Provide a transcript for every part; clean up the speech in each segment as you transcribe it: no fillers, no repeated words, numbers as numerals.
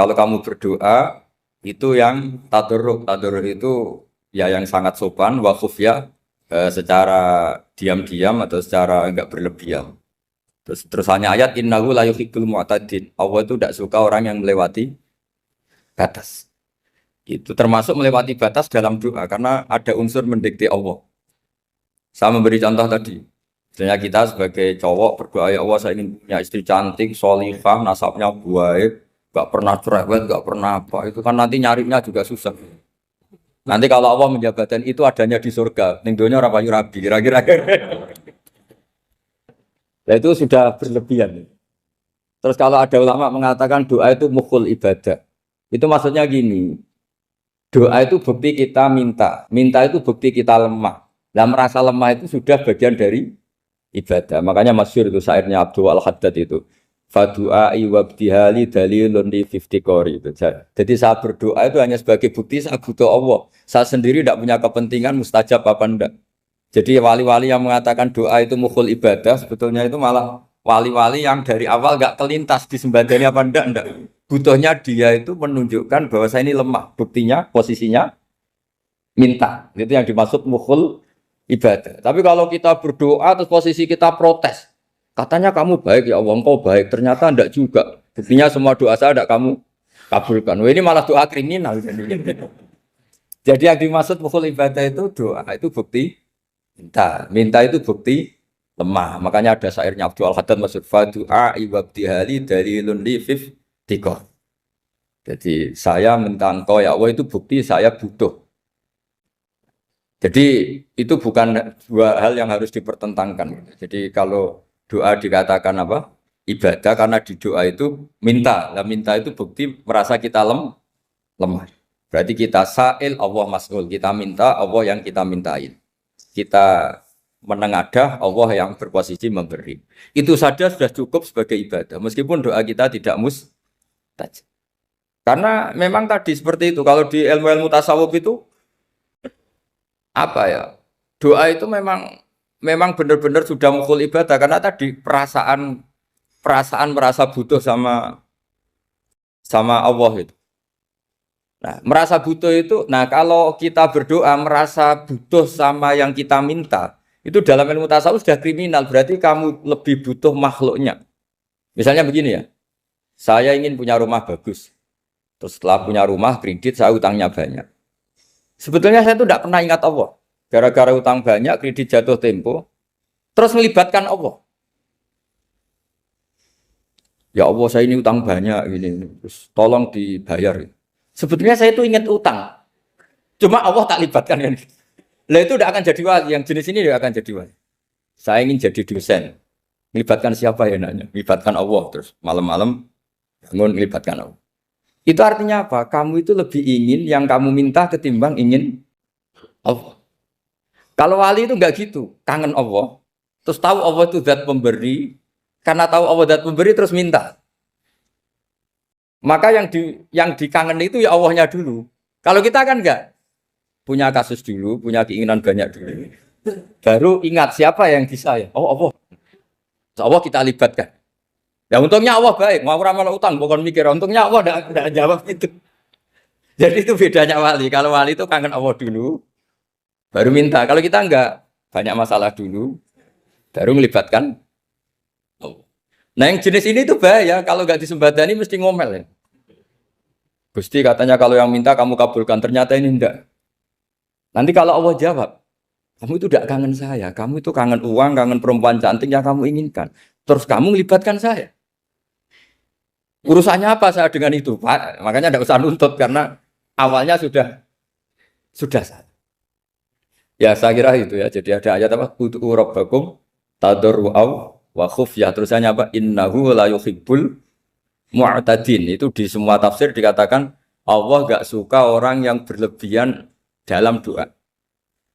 Kalau kamu berdoa itu yang tadarruk. Tadarruk itu ya yang sangat sopan, wakuf ya secara diam-diam atau secara enggak berlebihan. Terus hanya ayat innahu la yuhibbul mu'tadin. Allah itu tidak suka orang yang melewati batas. Itu termasuk melewati batas dalam doa karena ada unsur mendikte Allah. Saya memberi contoh tadi. Misalnya kita sebagai cowok berdoa ya Allah saya ingin punya istri cantik, solihah, nasabnya baik, gak pernah cerewet, gak pernah apa. Itu kan nanti nyarinya juga susah. Nanti kalau Allah menjabatkan itu adanya di surga, ning donya ora payu rabi, kira-kira. Nah itu sudah berlebihan. Terus kalau ada ulama mengatakan doa itu mukhul ibadah. Itu maksudnya gini, doa itu bukti kita minta, minta itu bukti kita lemah. Nah merasa lemah itu sudah bagian dari ibadah. Makanya masyhur itu syairnya Abdul Al-Haddad itu. Fadu'ai wabdihali dalilun li fiftikori itu. Jadi saya berdoa itu hanya sebagai bukti saya butuh Allah. Saya sendiri tidak punya kepentingan mustajab apa enggak. Jadi wali-wali yang mengatakan doa itu mukhul ibadah sebetulnya itu malah wali-wali yang dari awal enggak kelintas disembadani apa enggak. Butuhnya dia itu menunjukkan bahwa saya ini lemah. Buktinya posisinya minta. Itu yang dimaksud mukhul ibadah. Tapi kalau kita berdoa terus posisi kita protes. Katanya kamu baik ya Allah, engkau baik. Ternyata enggak juga. Buktinya semua doa saya enggak kamu kabulkan. Wah, ini malah doa kriminal. Jadi yang dimaksud mukhul ibadah itu doa itu bukti minta. Minta itu bukti lemah. Makanya ada syairnya Abdul Al-Haddad maksud fadu'a iwabdihali dalilun li fiftikor. Jadi saya minta engkau ya Allah itu bukti saya butuh. Jadi itu bukan dua hal yang harus dipertentangkan. Jadi kalau doa dikatakan apa? Ibadah karena di doa itu minta. Lah minta itu bukti merasa kita lemah. Berarti kita sa'il Allah mas'ul. Kita minta Allah yang kita mintain. Kita menengadah Allah yang berposisi memberi. Itu saja sudah cukup sebagai ibadah. Meskipun doa kita tidak mustajab. Karena memang tadi seperti itu. Kalau di ilmu-ilmu tasawuf itu apa ya? Doa itu memang benar-benar sudah mukhul ibadah karena tadi perasaan merasa butuh sama Allah itu. Nah, merasa butuh itu, nah kalau kita berdoa merasa butuh sama yang kita minta, itu dalam ilmu tasawuf sudah kriminal, berarti kamu lebih butuh makhluknya. Misalnya begini ya, saya ingin punya rumah bagus, terus setelah punya rumah kredit saya utangnya banyak. Sebetulnya saya itu tidak pernah ingat Allah, gara-gara utang banyak, kredit jatuh tempo, terus melibatkan Allah. Ya Allah saya ini utang banyak, ini, terus tolong dibayar. Sebetulnya saya itu ingat utang. Cuma Allah tak libatkan kan. Lah itu tidak akan jadi wali. Yang jenis ini tidak akan jadi wali. Saya ingin jadi dosen. Melibatkan siapa ya nanya? Melibatkan Allah. Terus malam-malam bangun melibatkan Allah. Itu artinya apa? Kamu itu lebih ingin yang kamu minta ketimbang ingin Allah. Kalau wali itu enggak gitu. Kangen Allah. Terus tahu Allah itu zat pemberi. Karena tahu Allah zat pemberi terus minta. Maka yang dikangen itu ya Allahnya dulu. Kalau kita kan enggak punya kasus dulu, punya keinginan banyak dulu. Baru ingat siapa yang bisa ya. Oh Allah. Allah kita libatkan. Ya untungnya Allah baik. Mau ramal utang bukan mikir. Untungnya Allah enggak jawab itu. Jadi itu bedanya wali. Kalau wali itu kangen Allah dulu, baru minta. Kalau kita enggak banyak masalah dulu, baru melibatkan Allah. Nah yang jenis ini tuh bahaya, kalau nggak disembadani mesti ngomel ya. Gusti katanya kalau yang minta kamu kabulkan, ternyata ini enggak. Nanti kalau Allah jawab, kamu itu tidak kangen saya, kamu itu kangen uang, kangen perempuan cantik yang kamu inginkan. Terus kamu melibatkan saya. Urusannya apa saya dengan itu, Pak? Makanya tidak usah nuntut karena awalnya sudah salah. Ya saya kira itu ya. Jadi ada ayat apa? Ud'u rabbakum tadarru'aw wa khufyah, terusannya apa? Innahu la yuhibbul mu'tadin. Itu di semua tafsir dikatakan Allah gak suka orang yang berlebihan dalam doa.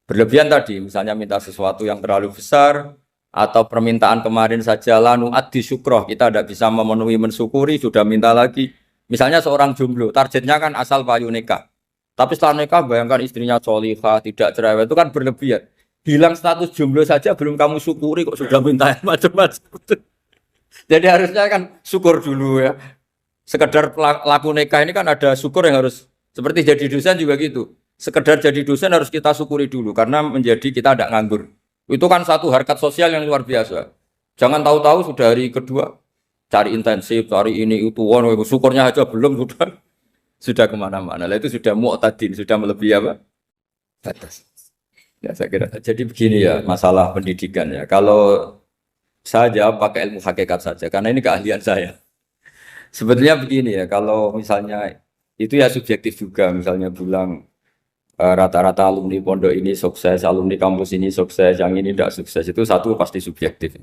Berlebihan tadi, misalnya minta sesuatu yang terlalu besar atau permintaan kemarin saja lanu addi syukroh, kita tidak bisa memenuhi mensyukuri, sudah minta lagi. Misalnya seorang jomblo, targetnya kan asal payu nikah. Tapi setelah nikah bayangkan istrinya solihah, tidak cerewet, itu kan berlebihan. Hilang status jomblo saja belum kamu syukuri kok sudah minta macam-macam. Jadi harusnya kan syukur dulu ya. Sekedar laku nikah ini kan ada syukur yang harus seperti jadi dosen juga gitu. Sekedar jadi dosen harus kita syukuri dulu karena menjadi kita tidak nganggur. Itu kan satu harkat sosial yang luar biasa. Jangan tahu-tahu sudah hari kedua cari intensif, cari ini itu, syukurnya aja belum sudah kemana-mana. Lah itu sudah mu'tadin, sudah melebihi apa? Batas. Ya saya kira. Jadi begini ya masalah pendidikan ya. Kalau saya jawab pakai ilmu hakikat saja karena ini keahlian saya. Sebetulnya begini ya, kalau misalnya itu ya subjektif juga, misalnya bilang rata-rata alumni pondok ini sukses, alumni kampus ini sukses, yang ini tidak sukses, itu satu pasti subjektif.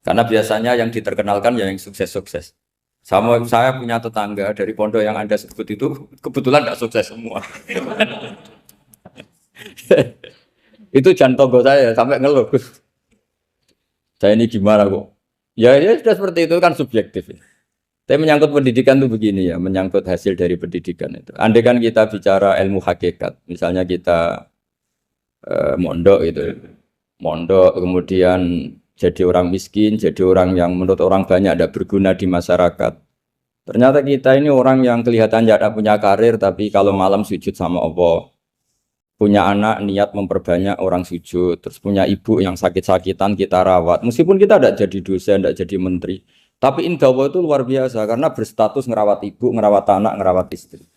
Karena biasanya yang diterkenalkan ya yang sukses-sukses. Sama saya punya tetangga dari pondok yang Anda sebut itu kebetulan tidak sukses semua. Itu jantogo saya sampai ngeluh. Saya ini gimana kok? Ya, ya sudah seperti itu kan subjektif. Tapi menyangkut pendidikan itu begini ya, menyangkut hasil dari pendidikan itu. Andai kan kita bicara ilmu hakikat, misalnya kita mondok gitu, mondok kemudian jadi orang miskin, jadi orang yang menurut orang banyak ada berguna di masyarakat. Ternyata kita ini orang yang kelihatannya ada punya karir, tapi kalau malam sujud sama Allah, punya anak niat memperbanyak orang sujud, terus punya ibu yang sakit-sakitan kita rawat, meskipun kita tidak jadi dosen, tidak jadi menteri. Tapi indah Allah itu luar biasa karena berstatus ngerawat ibu, ngerawat anak, ngerawat istri.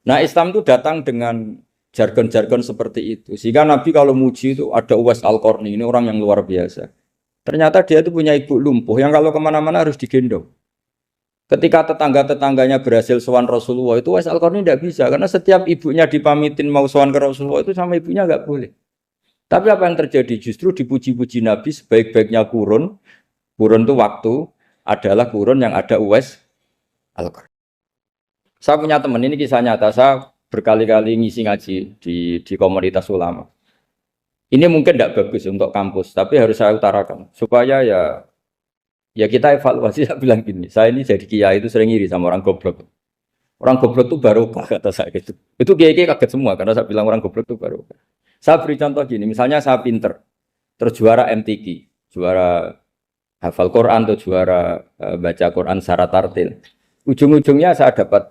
Nah Islam itu datang dengan jargon-jargon seperti itu. Sehingga Nabi kalau muji itu ada Uwais Al-Qarni, ini orang yang luar biasa. Ternyata dia itu punya ibu lumpuh yang kalau kemana-mana harus digendong. Ketika tetangga-tetangganya berhasil sowan Rasulullah itu Uwais Al-Qarni tidak bisa. Karena setiap ibunya dipamitin mau sowan ke Rasulullah itu sama ibunya nggak boleh. Tapi apa yang terjadi? Justru dipuji-puji Nabi sebaik-baiknya kurun. Kurun itu waktu adalah kurun yang ada Uwais Al-Qarni. Saya punya teman, ini kisah nyata, saya berkali-kali ngisi ngaji di komunitas ulama. Ini mungkin tidak bagus untuk kampus, tapi harus saya utarakan supaya ya kita evaluasi. Saya bilang gini, saya ini jadi kiai itu sering iri sama orang goblok. Orang goblok itu barokah kata saya gitu. Itu kiai-kiai kaget semua karena saya bilang orang goblok itu barokah. Saya beri contoh gini, misalnya saya pinter, terus juara MTQ, juara hafal Quran atau juara baca Quran secara tartil. Ujung-ujungnya saya dapat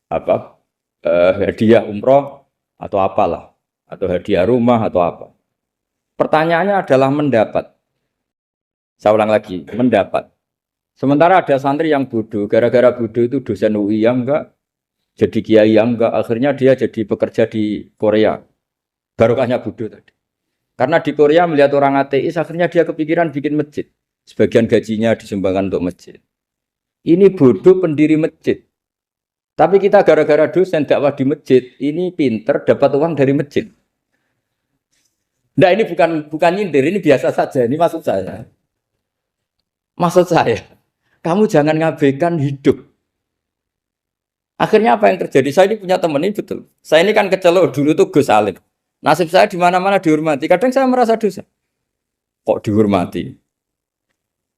apa? Hadiah umroh atau apalah, atau hadiah rumah atau apa. Pertanyaannya adalah mendapat. Saya ulang lagi, mendapat. Sementara ada santri yang bodoh, gara-gara bodoh itu dosen UI yang enggak, jadi kiai yang enggak, akhirnya dia jadi bekerja di Korea. Barokahnya bodoh tadi. Karena di Korea melihat orang ateis, akhirnya dia kepikiran bikin masjid. Sebagian gajinya disumbangkan untuk masjid. Ini bodoh pendiri masjid. Tapi kita gara-gara dosen dakwah di masjid, ini pinter dapat uang dari masjid. Nah ini bukan nyindir, ini biasa saja. Ini maksud saya. Maksud saya, kamu jangan ngabaikan hidup. Akhirnya apa yang terjadi? Saya ini punya teman ini betul. Saya ini kan kecelok dulu tuh Gus Alim. Nasib saya di mana-mana dihormati. Kadang saya merasa dosa. Kok dihormati?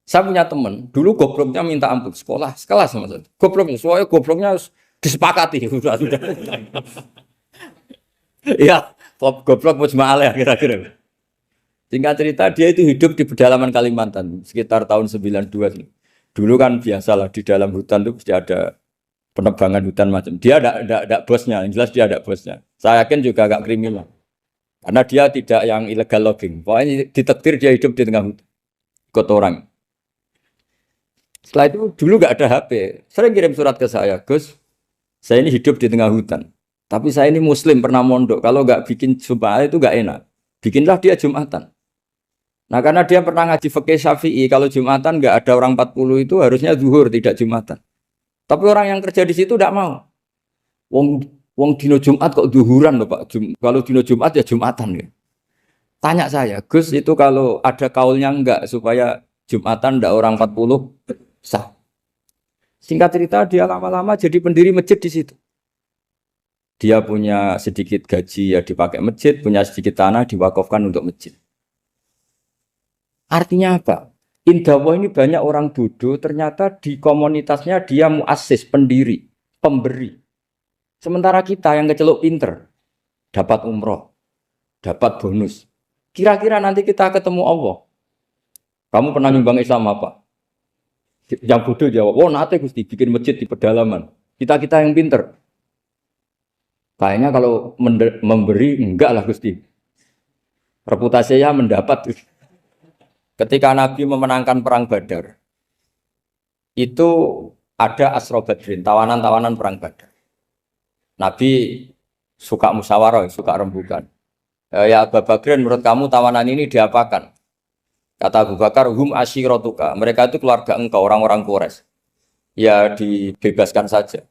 Saya punya teman, dulu gobloknya minta ampun sekolah, sekelas sama saya. Gobloknya, soalnya gobloknya harus disepakati. Sudah. Ya, goblok mujma'alah kira-kira. Singkat cerita, dia itu hidup di pedalaman Kalimantan, sekitar tahun 92. Dulu kan biasalah di dalam hutan itu pasti ada penebangan hutan macam. Dia ada bosnya, yang jelas dia ada bosnya. Saya yakin juga agak kriminal. Karena dia tidak yang illegal logging. Pokoknya ditakdir dia hidup di tengah hutan. Ikut orang. Setelah itu dulu nggak ada HP. Sering kirim surat ke saya, Gus, saya ini hidup di tengah hutan. Tapi saya ini Muslim pernah mondok. Kalau nggak bikin sumpah itu nggak enak. Bikinlah dia Jumatan. Nah karena dia pernah ngaji fikih Syafi'i, kalau Jumatan nggak ada orang 40 itu harusnya zuhur tidak Jumatan. Tapi orang yang kerja di situ tidak mau. Wong dino Jumat kok zuhuran loh Pak. Kalau dino Jumat ya Jumatan ya. Tanya saya, Gus itu kalau ada kaulnya enggak supaya Jumatan ndak orang 40 sah. Singkat cerita dia lama-lama jadi pendiri masjid di situ. Dia punya sedikit gaji ya dipakai masjid, punya sedikit tanah diwakafkan untuk masjid. Artinya apa? Indawa ini banyak orang bodoh, ternyata di komunitasnya dia muassis, pendiri, pemberi. Sementara kita yang kecelok pinter, dapat umroh, dapat bonus. Kira-kira nanti kita ketemu Allah. Kamu pernah nyumbang Islam apa? Yang bodoh jawab, "Oh, nate Gusti bikin masjid di pedalaman." Kita-kita yang pinter. Kayaknya kalau memberi enggak lah Gusti. Reputasinya mendapat. Ketika Nabi memenangkan perang Badar, itu ada Asra Badrin, tawanan-tawanan perang Badar. Nabi suka musyawarah, suka rembukan. Ya Abu Bakrin, menurut kamu tawanan ini diapakan? Kata Abu Bakar, hum asyiratuka. Mereka itu keluarga engkau, orang-orang Quraisy. Ya dibebaskan saja.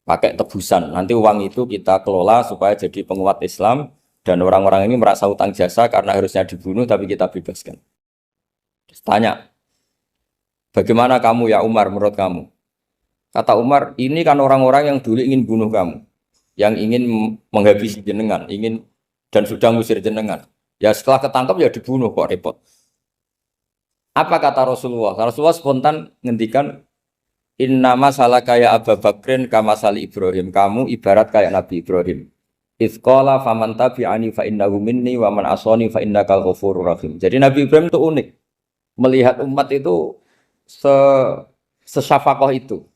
Pakai tebusan. Nanti uang itu kita kelola supaya jadi penguat Islam. Dan orang-orang ini merasa utang jasa karena harusnya dibunuh, tapi kita bebaskan. Terus tanya, bagaimana kamu ya Umar menurut kamu? Kata Umar, ini kan orang-orang yang dulu ingin bunuh kamu. Yang ingin menghabisi jenengan, ingin dan sudah ngusir jenengan. Ya setelah ketangkap ya dibunuh, kok repot. Apa kata Rasulullah? Rasulullah spontan ngendikan, innama salaka ya Abu Bakrin kama sali Ibrahim. Kamu ibarat kayak Nabi Ibrahim. Izqala faman tabi'ani fa innahu minni wa man asani fa innakal ghafurur rahim. Jadi Nabi Ibrahim itu unik. Melihat umat itu sesyafakoh itu.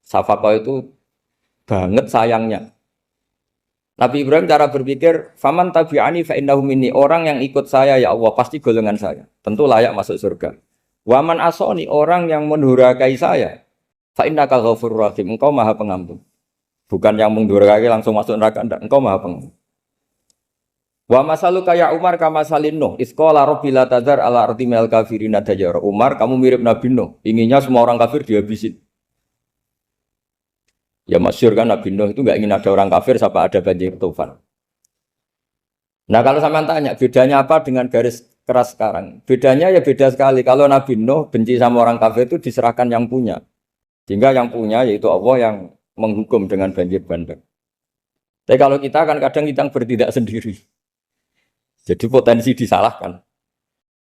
Syafakoh itu banget sayangnya. Nabi Ibrahim cara berpikir, faman tabi'ani fa innahu minni. Orang yang ikut saya ya Allah pasti golongan saya. Tentu layak masuk surga. Wa man asani, orang yang mendurhakai saya, fa innakal ghafurur rahim. Engkau Maha Pengampun. Bukan yang mendurhakai langsung masuk neraka, enggak. Engkau Maha Pengampun. Wa masalu kaya Umar kama salin Nuh. Isqala rabbil la tadzar ala ardi minal kafirin dajjara. Umar, kamu mirip Nabi Nuh. Inginnya semua orang kafir dihabisin. Ya masyhur kan Nabi Nuh itu enggak ingin ada orang kafir sampai ada banjir tufan. Nah kalau sampean tanya bedanya apa dengan garis keras sekarang? Bedanya ya beda sekali. Kalau Nabi Nuh benci sama orang kafir itu diserahkan yang punya. Sehingga yang punya yaitu Allah yang menghukum dengan banjir bandang. Tapi kalau kita kan kadang kita bertindak sendiri. Jadi potensi disalahkan.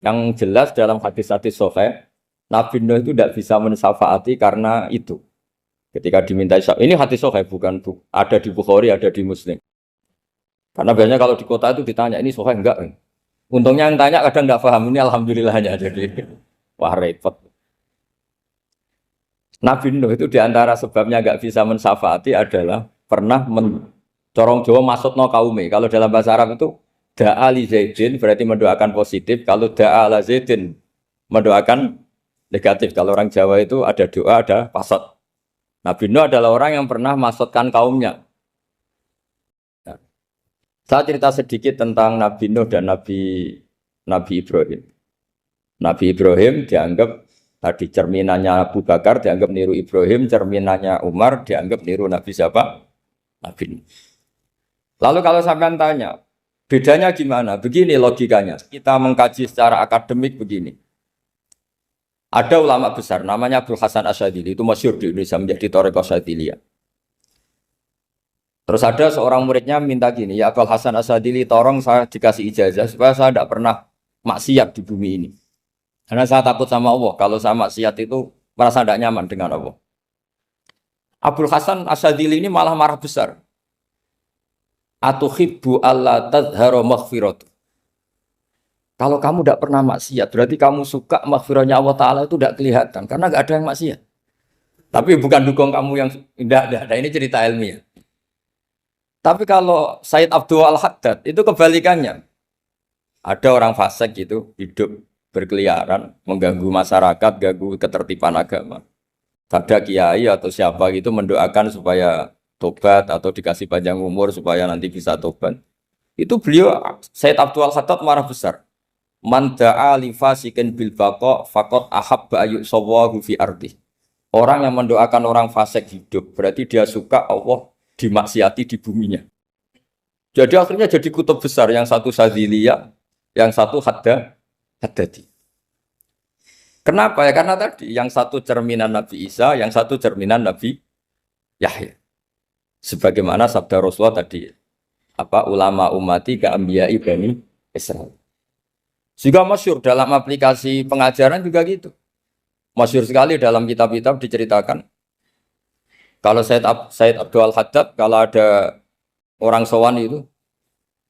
Yang jelas dalam hadis-hadis sahih, Nabi Nuh itu tidak bisa mensyafaati karena itu. Ketika diminta syafaat, ini hadis sahih bukan ada di Bukhari, ada di Muslim. Karena biasanya kalau di kota itu ditanya, ini sahih enggak? Untungnya yang tanya kadang enggak paham, ini alhamdulillahnya. Jadi wah repot. Nabi Nuh itu diantara sebabnya enggak bisa mensyafaati adalah pernah corong Jawa maksudno kaume. Kalau dalam bahasa Arab itu da'a li Zaidin berarti mendoakan positif. Kalau da'a la Zaidin mendoakan negatif. Kalau orang Jawa itu ada doa, ada pasot. Nabi Nuh adalah orang yang pernah maksudkan kaumnya. Nah, saya cerita sedikit tentang Nabi Nuh dan Nabi Ibrahim. Nabi Ibrahim dianggap tadi cerminannya Abu Bakar, dianggap niru Ibrahim, cerminannya Umar, dianggap niru Nabi siapa? Nabi Nuh. Lalu kalau sampean tanya, bedanya gimana? Begini logikanya. Kita mengkaji secara akademik begini. Ada ulama besar, namanya Abdul Hasan Asyadzili, itu masyhur di Indonesia menjadi Thariqah Asyadziliyah. Terus ada seorang muridnya minta gini, ya Abdul Hasan Asyadzili, tolong saya dikasih ijazah supaya saya tidak pernah maksiat di bumi ini. Karena saya takut sama Allah, kalau saya maksiat itu merasa tidak nyaman dengan Allah. Abdul Hasan Asyadzili ini malah marah besar. Atuhibbu alla tadhharu maghfiratu. Kalau kamu tidak pernah maksiat, berarti kamu suka maghfirahnya Allah Ta'ala itu tidak kelihatan. Karena tidak ada yang maksiat. Tapi bukan dukung kamu yang tidak ada. Ini cerita ilmiah. Tapi kalau Said Abdul Al-Haddad, itu kebalikannya. Ada orang fasik gitu, hidup berkeliaran, mengganggu masyarakat, ganggu ketertiban agama. Ada kiai atau siapa gitu mendoakan supaya tobat atau dikasih panjang umur supaya nanti bisa tobat. Itu beliau, Said Abdul Al-Haddad marah besar. Man da'a li fasikin bil baqa faqad ahabba ayyusawahu fi ardi. Orang yang mendoakan orang fasik hidup berarti dia suka Allah dimaksiati di buminya. Jadi akhirnya jadi kutub besar, yang satu Sadziliyah, yang satu Haddadi. Kenapa ya? Karena tadi yang satu cerminan Nabi Isa, yang satu cerminan Nabi Yahya. Sebagaimana sabda Rasulullah tadi, ulama ummati ka anbiya'i bani Israil. Juga masyhur dalam aplikasi pengajaran juga gitu. Masyhur sekali dalam kitab-kitab diceritakan. Kalau Said Abdul Haddad, kalau ada orang sowan itu,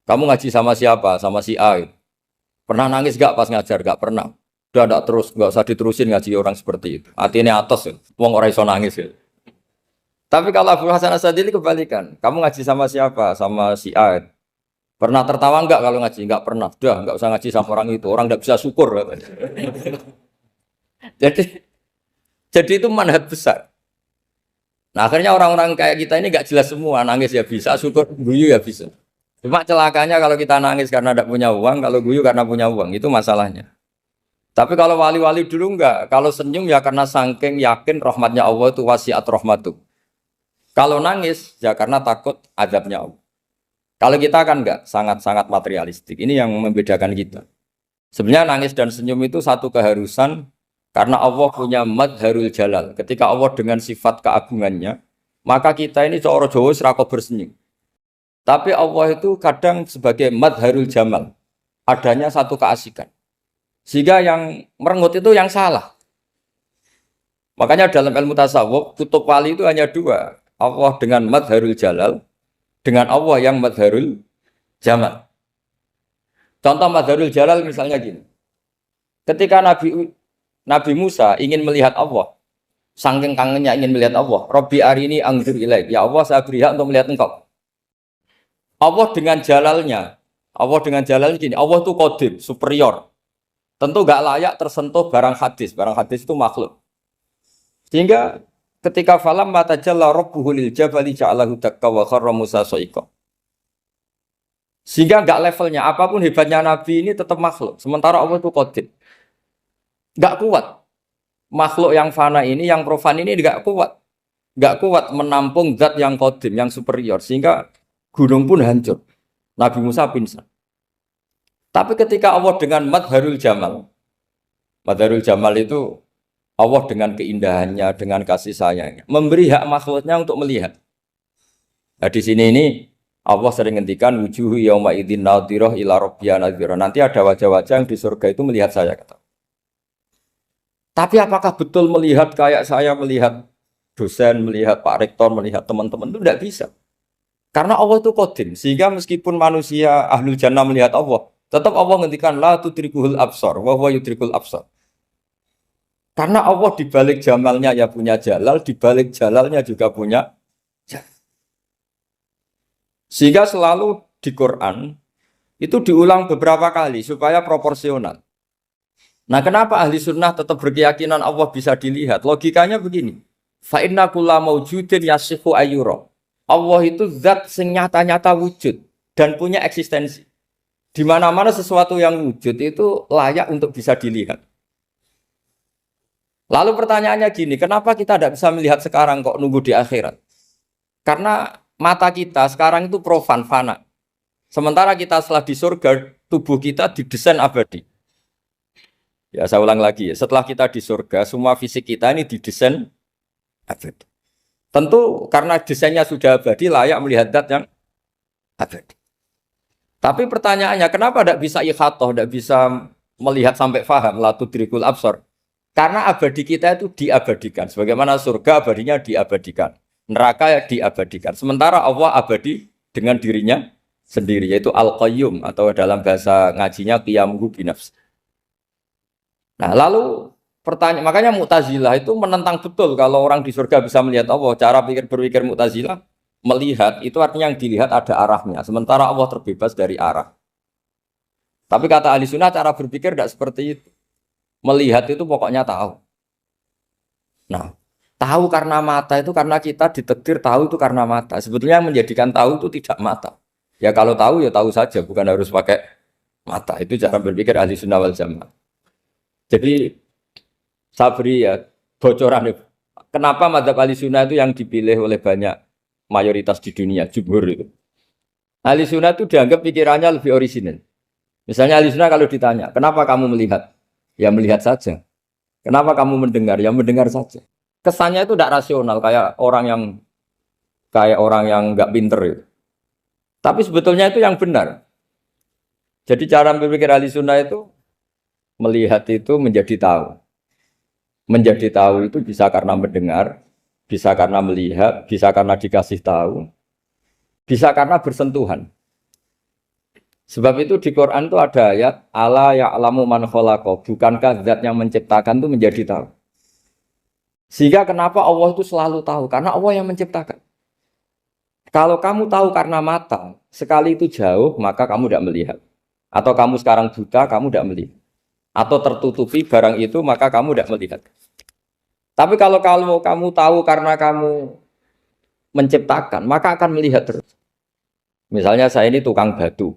kamu ngaji sama siapa? Sama si A. Pernah nangis gak pas ngajar? Gak pernah. Udah enggak terus, enggak usah diterusin ngaji orang seperti itu. Artinya atas ya. Wong ora iso nangis ya. Tapi kalau Abu Hasan Asadili kebalikan. Kamu ngaji sama siapa? Sama si A. Pernah tertawa enggak kalau ngaji? Enggak pernah. Udah, enggak usah ngaji sama orang itu. Orang enggak bisa syukur. Jadi jadi itu manhaj besar. Nah akhirnya orang-orang kayak kita ini enggak jelas semua. Nangis ya bisa, syukur guyu ya bisa. Cuma celakanya kalau kita nangis karena tidak punya uang, kalau guyu karena punya uang, itu masalahnya. Tapi kalau wali-wali dulu enggak. Kalau senyum ya karena saking yakin rahmatnya Allah itu wasiat rahmatu. Kalau nangis ya karena takut azabnya Allah. Kalau kita kan enggak, sangat-sangat materialistik. Ini yang membedakan kita. Sebenarnya nangis dan senyum itu satu keharusan karena Allah punya madharul jalal. Ketika Allah dengan sifat keagungannya, maka kita ini seorang Jawa serako bersenyum. Tapi Allah itu kadang sebagai madharul jamal. Adanya satu keasikan. Sehingga yang merengut itu yang salah. Makanya dalam ilmu tasawuf, kutub wali itu hanya dua. Allah dengan madharul jalal, dengan Allah yang madharul jamal. Contoh madharul jalal misalnya gini. Ketika Nabi Musa ingin melihat Allah, saking kangennya ingin melihat Allah, Rabbi arini anzur ilaik. Ya Allah, saya beri hak untuk melihat engkau. Allah dengan jalalnya gini, Allah itu qadim, superior. Tentu gak layak tersentuh barang hadis. Barang hadis itu makhluk. Sehingga ketika falam mata jalla rabbuhu lil jabali ja'alahu dakka wa kharra Musa sa'iqa. Sehingga enggak levelnya apapun hebatnya Nabi ini tetap makhluk. Sementara Allah itu qadim. Enggak kuat. Makhluk yang fana ini, yang profan ini enggak kuat. Enggak kuat menampung zat yang qadim, yang superior. Sehingga gunung pun hancur. Nabi Musa pingsan. Tapi ketika Allah dengan madharul jamal itu Allah dengan keindahannya, dengan kasih sayangnya, memberi hak makhluknya untuk melihat. Nah di sini ini Allah sering ngendikan wujuhu yauma idzin nadhirah ila rabbiha nadhirah. Nanti ada wajah-wajah yang di surga itu melihat saya kata. Tapi apakah betul melihat kayak saya melihat dosen, melihat Pak Rektor, melihat teman-teman itu tidak bisa. Karena Allah itu qadim, sehingga meskipun manusia ahlul jannah melihat Allah, tetap Allah ngendikan la tudrikuhul absar wa huwa yudrikul absar. Karena Allah di balik jamalnya ya punya jalal, di balik jalalnya juga punya jalal. Sehingga selalu di Quran itu diulang beberapa kali supaya proporsional. Nah, kenapa ahli sunnah tetap berkeyakinan Allah bisa dilihat? Logikanya begini. Fa inna kulla maujudin yasihu ayyura. Allah itu zat sing nyata-nyata wujud dan punya eksistensi. Di mana-mana sesuatu yang wujud itu layak untuk bisa dilihat. Lalu pertanyaannya gini, kenapa kita tidak bisa melihat sekarang kok nunggu di akhirat? Karena mata kita sekarang itu profan, fana. Sementara kita setelah di surga, tubuh kita didesain abadi. Ya saya ulang lagi ya, setelah kita di surga, semua fisik kita ini didesain abadi. Tentu karena desainnya sudah abadi, layak melihat zat yang abadi. Tapi pertanyaannya, kenapa tidak bisa ikhatoh, tidak bisa melihat sampai faham, la tudrikul absar? Karena abadi kita itu diabadikan. Sebagaimana surga abadinya diabadikan. Neraka ya diabadikan. Sementara Allah abadi dengan dirinya sendiri, yaitu Al-Qayyum, atau dalam bahasa ngajinya Qiyamuhu binafs. Nah lalu pertanyaan, makanya Mu'tazilah itu menentang betul kalau orang di surga bisa melihat Allah. Cara berpikir Mu'tazilah, melihat itu artinya yang dilihat ada arahnya, sementara Allah terbebas dari arah. Tapi kata ahli sunnah cara berpikir tidak seperti itu. Melihat itu pokoknya tahu. Nah, tahu karena mata itu karena kita ditakdir tahu itu karena mata. Sebetulnya yang menjadikan tahu itu tidak mata. Ya kalau tahu ya tahu saja, bukan harus pakai mata. Itu cara berpikir ahli sunnah wal jamaah. Jadi saya beri ya bocoran. Kenapa mazhab ahli sunnah itu yang dipilih oleh banyak mayoritas di dunia, jumhur itu. Ahli sunnah itu dianggap pikirannya lebih orisinal. Misalnya ahli sunnah kalau ditanya, kenapa kamu melihat? Ya melihat saja. Kenapa kamu mendengar? Ya mendengar saja. Kesannya itu tidak rasional, kayak orang yang nggak pinter itu. Tapi sebetulnya itu yang benar. Jadi cara berpikir ahli sunnah itu melihat itu menjadi tahu. Menjadi tahu itu bisa karena mendengar, bisa karena melihat, bisa karena dikasih tahu, bisa karena bersentuhan. Sebab itu di Quran itu ada ayat ala ya'lamu man khalaqa, bukankah zat yang menciptakan itu menjadi tahu. Sehingga kenapa Allah itu selalu tahu? Karena Allah yang menciptakan. Kalau kamu tahu karena mata, sekali itu jauh, maka kamu tidak melihat. Atau kamu sekarang buta, kamu tidak melihat. Atau tertutupi barang itu, maka kamu tidak melihat. Tapi kalau kamu tahu karena kamu menciptakan, maka akan melihat terus. Misalnya saya ini tukang batu.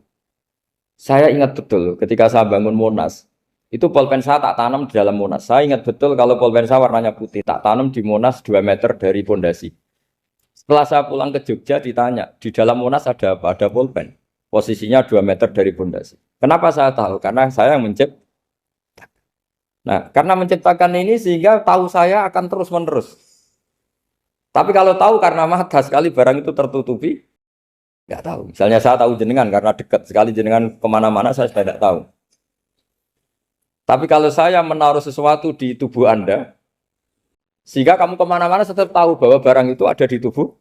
Saya ingat betul ketika saya bangun Monas, itu polpen saya tak tanam di dalam Monas. Saya ingat betul kalau polpen saya warnanya putih, tak tanam di Monas 2 meter dari pondasi. Setelah saya pulang ke Jogja ditanya, di dalam Monas ada apa? Ada polpen. Posisinya 2 meter dari pondasi. Kenapa saya tahu? Karena saya yang menciptakan. Nah, karena menciptakan ini sehingga tahu saya akan terus-menerus. Tapi kalau tahu karena mata sekali barang itu tertutupi, nggak tahu. Misalnya saya tahu jenengan karena dekat sekali jenengan kemana-mana saya sudah tidak tahu. Tapi kalau saya menaruh sesuatu di tubuh Anda, sehingga kamu kemana-mana tetap tahu bahwa barang itu ada di tubuh.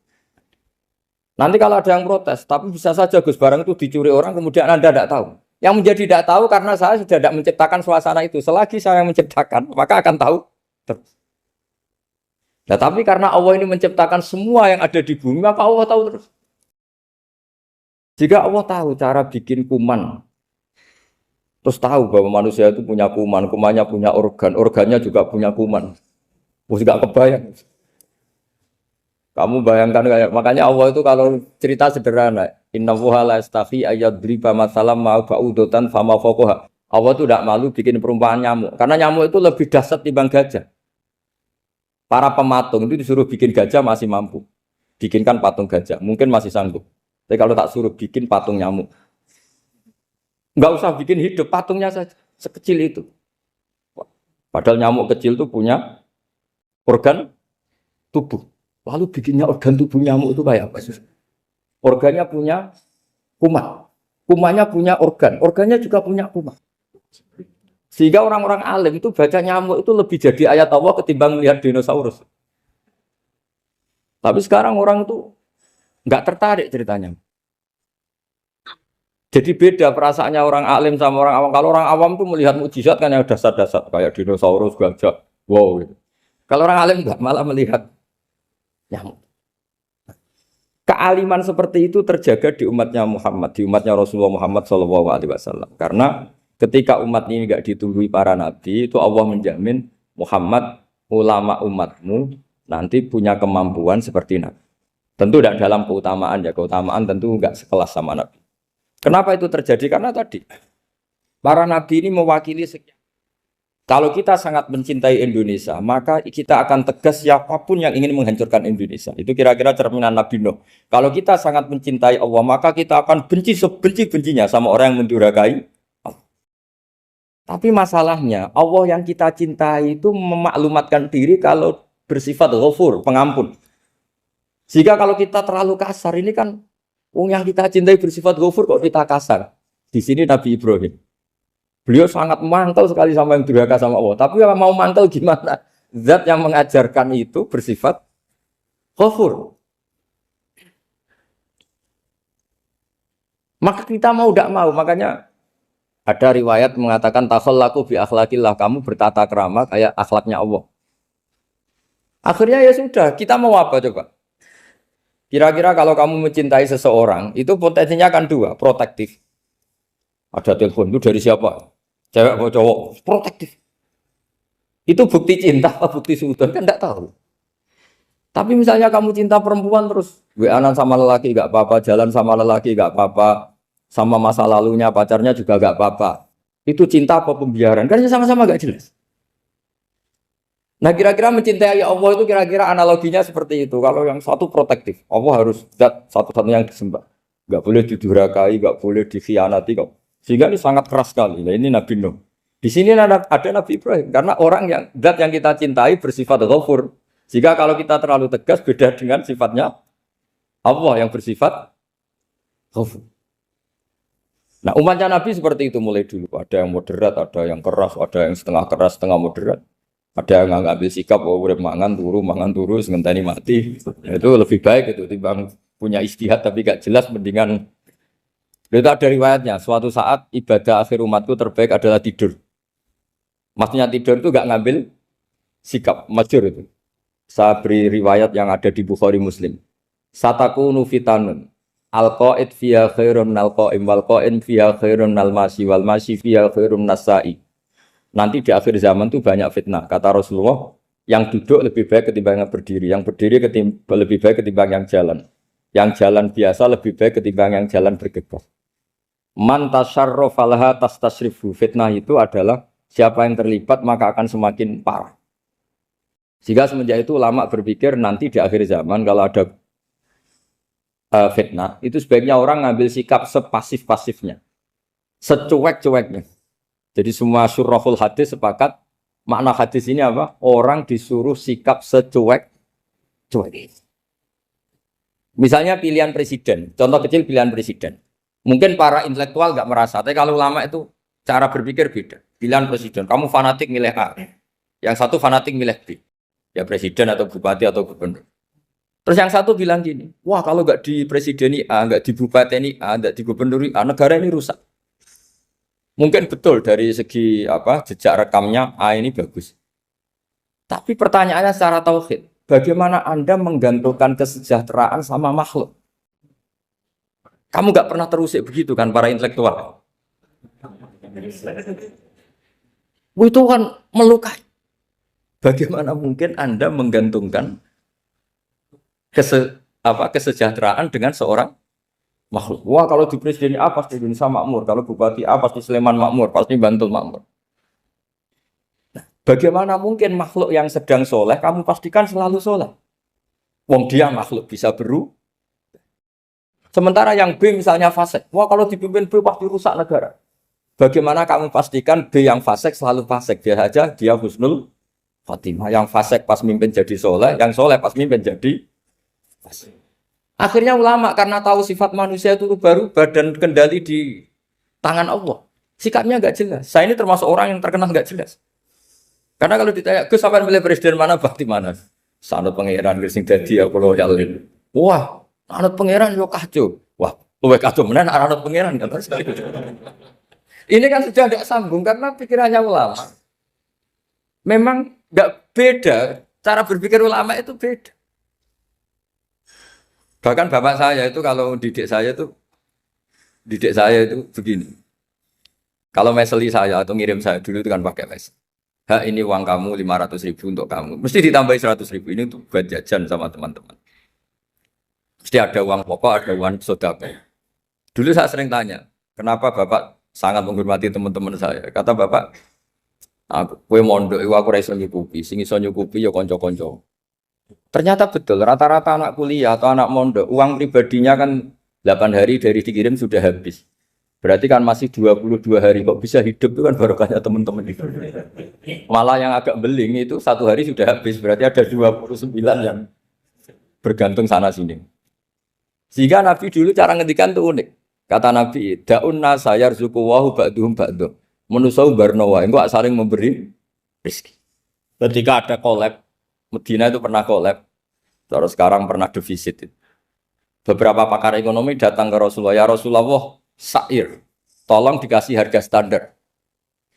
Nanti kalau ada yang protes, tapi bisa saja Gus barang itu dicuri orang, kemudian Anda tidak tahu. Yang menjadi tidak tahu karena saya sudah tidak menciptakan suasana itu. Selagi saya yang menciptakan, maka akan tahu terus. Nah, tapi karena Allah ini menciptakan semua yang ada di bumi, maka Allah tahu terus. Jika Allah tahu cara bikin kuman, terus tahu bahwa manusia itu punya kuman, kumannya punya organ, organnya juga punya kuman. Mesti gak kebayang. Kamu bayangkan kayak, makanya Allah itu kalau cerita sederhana, innallaha la yastahi ayyadriba masalam ma ba'udatan fama fawqaha. Allah itu tidak malu bikin perumpamaan nyamuk, karena nyamuk itu lebih dahsyat dibanding gajah. Para pematung itu disuruh bikin gajah masih mampu. Bikinkan patung gajah, mungkin masih sanggup. Tapi kalau tak suruh bikin patung nyamuk, nggak usah bikin hidup, patungnya saja sekecil itu. Padahal nyamuk kecil itu punya organ tubuh. Lalu bikinnya organ tubuh nyamuk itu kayak apa? Organnya punya kuman, kumannya punya organ, organnya juga punya kuman. Sehingga orang-orang alim itu baca nyamuk itu lebih jadi ayat Allah ketimbang melihat dinosaurus. Tapi sekarang orang itu nggak tertarik ceritanya. Jadi beda perasaannya orang alim sama orang awam. Kalau orang awam tuh melihat mukjizat kan yang dasar-dasar kayak dinosaurus, gajah, wow gitu. Kalau orang alim nggak, malah melihat nyamuk. Kealiman seperti itu terjaga di umatnya Muhammad, di umatnya Rasulullah Muhammad SAW. Karena ketika umat ini nggak ditumbuhi para nabi, itu Allah menjamin Muhammad, ulama umatmu nanti punya kemampuan seperti nabi. Tentu tidak dalam keutamaan ya, keutamaan tentu nggak sekelas sama nabi. Kenapa itu terjadi? Karena tadi para nabi ini mewakili sekian. Kalau kita sangat mencintai Indonesia, maka kita akan tegas siapapun yang ingin menghancurkan Indonesia. Itu kira-kira cerminan Nabi Nuh. Kalau kita sangat mencintai Allah, maka kita akan benci sebenci-bencinya sama orang yang mendurhakai Allah. Tapi masalahnya, Allah yang kita cintai itu memaklumatkan diri kalau bersifat ghafur, pengampun. Jika kalau kita terlalu kasar, ini kan yang kita cintai bersifat ghafur kok kita kasar. Di sini Nabi Ibrahim. Beliau sangat mangkel sekali sama yang durhaka sama Allah. Tapi mau mangkel gimana? Zat yang mengajarkan itu bersifat ghafur. Maka kita mau tidak mau. Makanya ada riwayat mengatakan takhallaku bi akhlaqillah, kamu bertata krama kayak akhlaknya Allah. Akhirnya ya sudah, kita mau apa coba? Kira-kira kalau kamu mencintai seseorang, itu potensinya akan dua, protektif. Ada telepon itu dari siapa? Cewek atau cowok? Protektif. Itu bukti cinta apa bukti suudon kan enggak tahu. Tapi misalnya kamu cinta perempuan terus WA-an sama lelaki enggak apa-apa, jalan sama lelaki enggak apa-apa, sama masa lalunya pacarnya juga enggak apa-apa. Itu cinta apa pembiaran? Kan sama-sama enggak jelas. Nah, kira-kira mencintai Allah itu kira-kira analoginya seperti itu. Kalau yang satu protektif, Allah harus zat satu-satunya yang disembah. Enggak boleh didurhakai, enggak boleh dikhianati kok. Sehingga ini sangat keras sekali. Nah, ini Nabi Nuh. Di sini ada Nabi Ibrahim. Karena orang yang zat yang kita cintai bersifat ghafur. Jika kalau kita terlalu tegas beda dengan sifatnya Allah yang bersifat ghafur. Nah, umatnya Nabi seperti itu mulai dulu. Ada yang moderat, ada yang keras, ada yang setengah keras, setengah moderat. Ada yang ngambil sikap, urip mangan turu, ngenteni mati. Itu lebih baik itu timbang punya istihad tapi gak jelas, mendingan Itu ada riwayatnya, suatu saat ibadah akhir umatku terbaik adalah tidur. Maksudnya tidur itu gak ngambil sikap, masyhur itu. Saya beri riwayat yang ada di Bukhari Muslim. Satakunu fitanun. Al-qa'id fiha khairun nal qa'im wal qa'im fiha khairun nal masi wal masi fiha khairun nasai. Nanti di akhir zaman itu banyak fitnah. Kata Rasulullah, yang duduk lebih baik ketimbang yang berdiri. Yang berdiri lebih baik ketimbang yang jalan. Yang jalan biasa lebih baik ketimbang yang jalan bergegas. Man tasyarrafa laha tastasrifu. Fitnah itu adalah siapa yang terlibat maka akan semakin parah. Sehingga semenjak itu ulama berpikir nanti di akhir zaman kalau ada fitnah, itu sebaiknya orang ngambil sikap sepasif-pasifnya, secuek-cueknya. Jadi semua syurahul hadis sepakat, makna hadis ini apa? Orang disuruh sikap secuek-cuek. Misalnya pilihan presiden, contoh kecil pilihan presiden. Mungkin para intelektual nggak merasa, tapi kalau ulama itu cara berpikir beda. Pilihan presiden, kamu fanatik milih A, yang satu fanatik milih B. Ya presiden atau bupati atau gubernur. Terus yang satu bilang gini, wah kalau nggak di presideni A, nggak di bupati A, nggak di gubernur A, negara ini rusak. Mungkin betul dari segi jejak rekamnya A ini bagus. Tapi pertanyaannya secara tauhid, bagaimana Anda menggantungkan kesejahteraan sama makhluk? Kamu nggak pernah terusik begitu kan para intelektual? Itu kan melukai. Bagaimana mungkin Anda menggantungkan kesejahteraan dengan seorang makhluk? Wah kalau di presiden A pasti Indonesia makmur, kalau bupati A pasti Sleman makmur, pasti Bantul makmur. Nah, bagaimana mungkin makhluk yang sedang soleh kamu pastikan selalu soleh? Wong dia makhluk bisa berubah. Sementara yang B misalnya fasik, wah kalau dipimpin B pasti rusak negara. Bagaimana kamu pastikan B yang fasik selalu fasik? Biar saja dia husnul Fatimah, yang fasik pas mimpin jadi soleh, yang soleh pas mimpin jadi fasik. Akhirnya ulama karena tahu sifat manusia itu berubah dan kendali di tangan Allah, sikapnya nggak jelas. Saya ini termasuk orang yang terkenal nggak jelas. Karena kalau ditanya, Gus sampean milih presiden mana, bakti mana? Sanut pangeran sing dadi aku loyalin. Wah, anut pangeran yo kacau. Wah, luwih kacau menan anut pangeran kan. Ini kan sudah tidak sambung karena pikirannya ulama. Memang nggak beda, cara berpikir ulama itu beda. Bahkan bapak saya itu kalau didik saya itu begini. Kalau meseli saya atau ngirim saya dulu itu kan pakai mes. Ini uang kamu 500.000 untuk kamu. Mesti ditambahi 100.000 ini untuk buat jajan sama teman-teman. Mesti ada uang pokok, ada uang sodako. Dulu saya sering tanya, kenapa bapak sangat menghormati teman-teman saya? Kata bapak, kowe mondok iku aku ora iso nyukupi, sing iso nyukupi ya kanca-kanca. Ternyata betul, rata-rata anak kuliah atau anak mondok, uang pribadinya kan 8 hari dari dikirim sudah habis. Berarti kan masih 22 hari kok bisa hidup itu kan barokahnya teman-teman itu. Malah yang agak beling itu 1 hari sudah habis, berarti ada 29 yang bergantung sana sini. Sehingga Nabi dulu cara ngendikan tuh unik. Kata Nabi, da'un nasa yarzuqu wahu ba'duhum ba'du. Manusia barnawa, enggak saling memberi rezeki. Ketika ada collab, Medina itu pernah collab, terus sekarang pernah defisit. Beberapa pakar ekonomi datang ke Rasulullah, ya Rasulullah, sa'ir, tolong dikasih harga standar.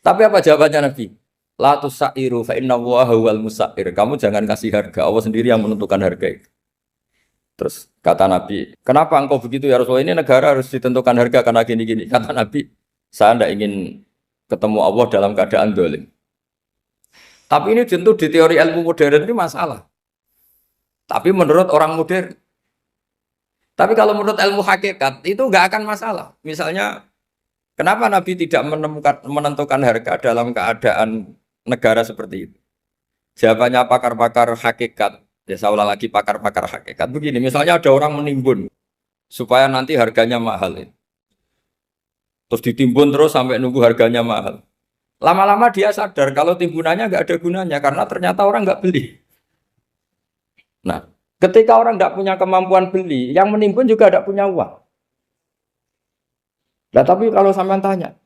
Tapi apa jawabannya Nabi? La tusairu fa inna Allaha huwal musair. Kamu jangan kasih harga, Allah sendiri yang menentukan harga itu. Terus kata Nabi, kenapa engkau begitu ya Rasulullah? Ini negara harus ditentukan harga karena gini-gini. Kata Nabi, saya tidak ingin ketemu Allah dalam keadaan dolim. Tapi ini tentu di teori ilmu modern ini masalah. Tapi menurut orang modern. Tapi kalau menurut ilmu hakikat itu nggak akan masalah. Misalnya, kenapa Nabi tidak menentukan harga dalam keadaan negara seperti itu? Jawabannya pakar-pakar hakikat. Ya saya ulang lagi pakar-pakar hakikat. Begini, misalnya ada orang menimbun supaya nanti harganya mahal. Terus ditimbun terus sampai nunggu harganya mahal. Lama-lama dia sadar kalau timbunannya nggak ada gunanya karena ternyata orang nggak beli. Nah, ketika orang nggak punya kemampuan beli, yang menimbun juga nggak punya uang. Nah, tapi kalau sampean tanya,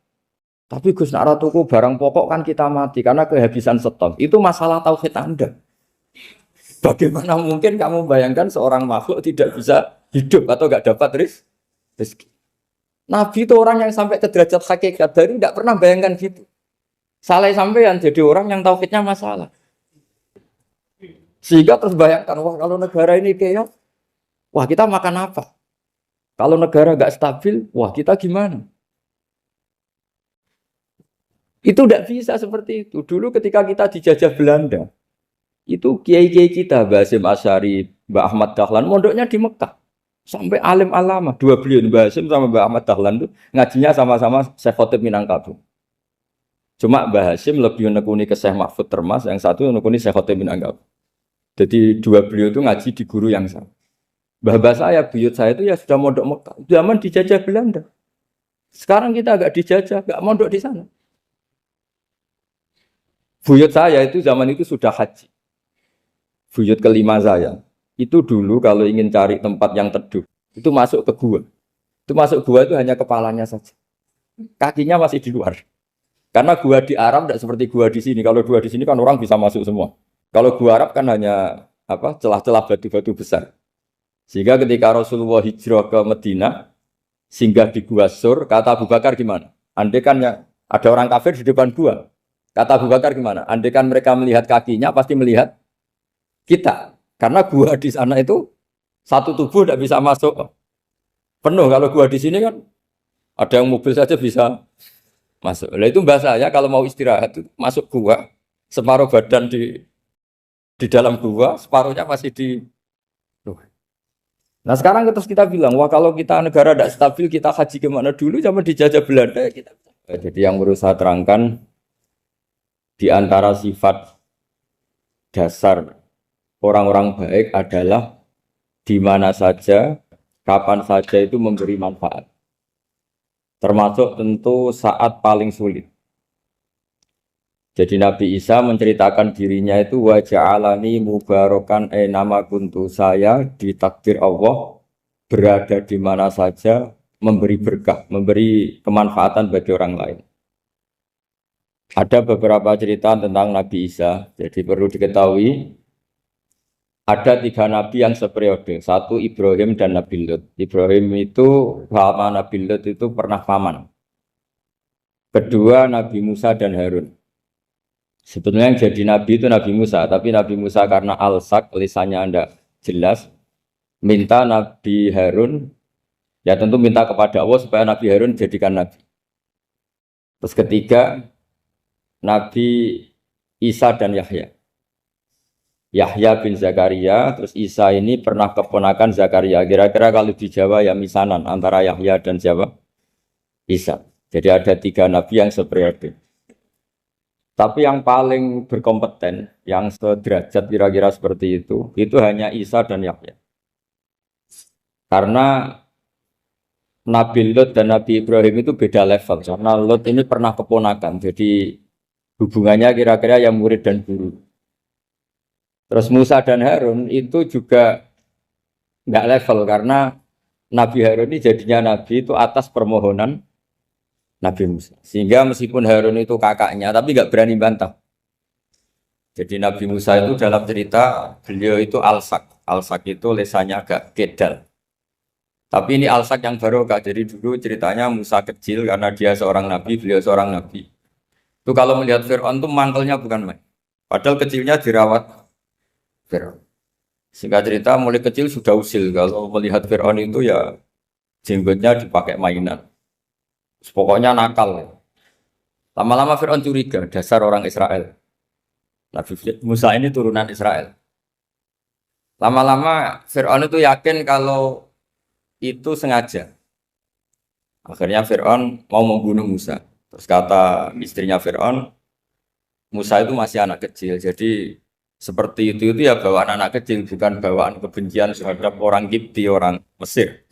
tapi Gus nak tuku barang pokok kan kita mati karena kehabisan stok. Itu masalah tauhid Anda. Bagaimana mungkin kamu bayangkan seorang makhluk tidak bisa hidup atau nggak dapat rezeki? Nabi itu orang yang sampai ke derajat hakikat dari tidak pernah bayangkan gitu. Salah sampean jadi orang yang tauhidnya masalah. Sehingga terus bayangkan, wah kalau negara ini kayak, wah kita makan apa? Kalau negara nggak stabil, wah kita gimana? Itu tidak bisa seperti itu. Dulu ketika kita dijajah Belanda, itu kiai-kiai kita, Mbah Hasyim Asy'ari, Mbah Ahmad Dahlan, mondoknya di Mekah. Sampai alim alama, dua beliau, Mbah Hasyim sama Mbah Ahmad Dahlan itu ngajinya sama-sama Syekh Khotib Minangkabau. Cuma Mbah Hasyim lebih menekuni ke Syekh Mahfud Termas, yang satu menekuni Syekh Khotib Minangkabau. Jadi dua beliau itu ngaji di guru yang sama. Mbah saya, buyut saya itu ya sudah mondok Mekah. Zaman dijajah Belanda. Sekarang kita agak dijajah, agak mondok di sana. Buyut saya itu zaman itu sudah haji. Buyut kelima saya. Itu dulu kalau ingin cari tempat yang teduh, itu masuk ke gua. Itu masuk gua itu hanya kepalanya saja. Kakinya masih di luar. Karena gua di Arab tidak seperti gua di sini. Kalau gua di sini kan orang bisa masuk semua. Kalau gua Arab kan hanya celah-celah batu-batu besar. Sehingga ketika Rasulullah hijrah ke Madinah, singgah di Gua Sur, kata Abu Bakar gimana? Andai kan ya, ada orang kafir di depan gua. Kata Abu Bakar gimana? Andai kan mereka melihat kakinya, pasti melihat kita. Karena gua di sana itu satu tubuh tidak bisa masuk penuh. Kalau gua di sini kan ada yang mobil saja bisa masuk. Nah itu bahasa ya kalau mau istirahat itu masuk gua, separuh badan di dalam gua, separuhnya masih di. Nah sekarang terus kita bilang, wah kalau kita negara tidak stabil, kita haji kemana dulu? Zaman dijajah Belanda ya kita. Jadi yang berusaha terangkan di antara sifat dasar orang-orang baik adalah di mana saja, kapan saja itu memberi manfaat. Termasuk tentu saat paling sulit. Jadi Nabi Isa menceritakan dirinya itu wa ja'alani mubarakan nama kuntu, saya ditakdir Allah berada di mana saja memberi berkah, memberi kemanfaatan bagi orang lain. Ada beberapa cerita tentang Nabi Isa. Jadi perlu diketahui ada 3 nabi yang seperiode. Satu Ibrahim dan Nabi Lut. Ibrahim itu sama Nabi Lut itu pernah paman. Kedua Nabi Musa dan Harun. Sebetulnya yang jadi nabi itu Nabi Musa, tapi Nabi Musa karena alsak, lisannya Anda jelas, minta Nabi Harun, ya tentu minta kepada Allah supaya Nabi Harun jadikan nabi. Terus ketiga, Nabi Isa dan Yahya. Yahya bin Zakaria, terus Isa ini pernah keponakan Zakaria. Kira-kira kalau di Jawa ya misanan antara Yahya dan Jawa Isa. Jadi ada 3 nabi yang seperiode. Tapi yang paling berkompeten, yang sederajat kira-kira seperti itu hanya Isa dan Yahya. Karena Nabi Lut dan Nabi Ibrahim itu beda level. Karena Lut ini pernah keponakan, jadi hubungannya kira-kira yang murid dan guru. Terus Musa dan Harun itu juga nggak level, karena Nabi Harun ini jadinya Nabi itu atas permohonan Nabi Musa. Sehingga meskipun Harun itu kakaknya, tapi nggak berani bantah. Jadi Nabi Musa itu dalam cerita, beliau itu alsak. Alsak itu lesannya agak kedal. Tapi ini alsak yang barokah. Jadi dulu ceritanya Musa kecil karena dia seorang nabi, beliau seorang nabi. Itu kalau melihat Fir'aun itu mangkelnya bukan main. Padahal kecilnya dirawat Fir'aun. Singkat cerita mulai kecil sudah usil. Kalau melihat Fir'aun itu ya jenggotnya dipakai mainan. Pokoknya nakal. Lama-lama Fir'aun curiga, dasar orang Israel. Nabi Musa ini turunan Israel. Lama-lama Fir'aun itu yakin kalau itu sengaja. Akhirnya Fir'aun mau membunuh Musa. Terus kata istrinya Fir'aun, Musa itu masih anak kecil. Jadi seperti itu ya bawaan anak kecil, bukan bawaan kebencian terhadap orang Kipti, orang Mesir.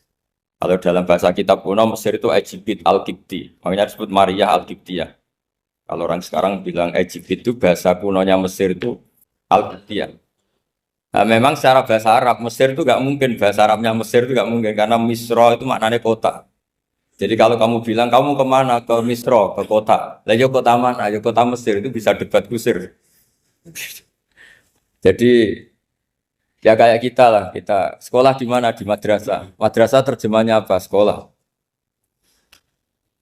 Kalau dalam bahasa kitab kuno Mesir itu Egypt Al-Kipti, makanya disebut Maria Al-Kiptiyah. Kalau orang sekarang bilang Egypt itu bahasa kunonya Mesir itu Al-Kiptiyah. Nah, memang secara bahasa Arab Mesir itu nggak mungkin, bahasa Arabnya Mesir itu nggak mungkin karena Misro itu maknanya kota. Jadi kalau kamu bilang kamu kemana, ke Misro, ke kota, lah ya kota mana, ya kota Mesir, itu bisa debat kusir. Jadi ya kayak kita lah, kita sekolah di mana? Di madrasah. Madrasah terjemahnya apa? Sekolah.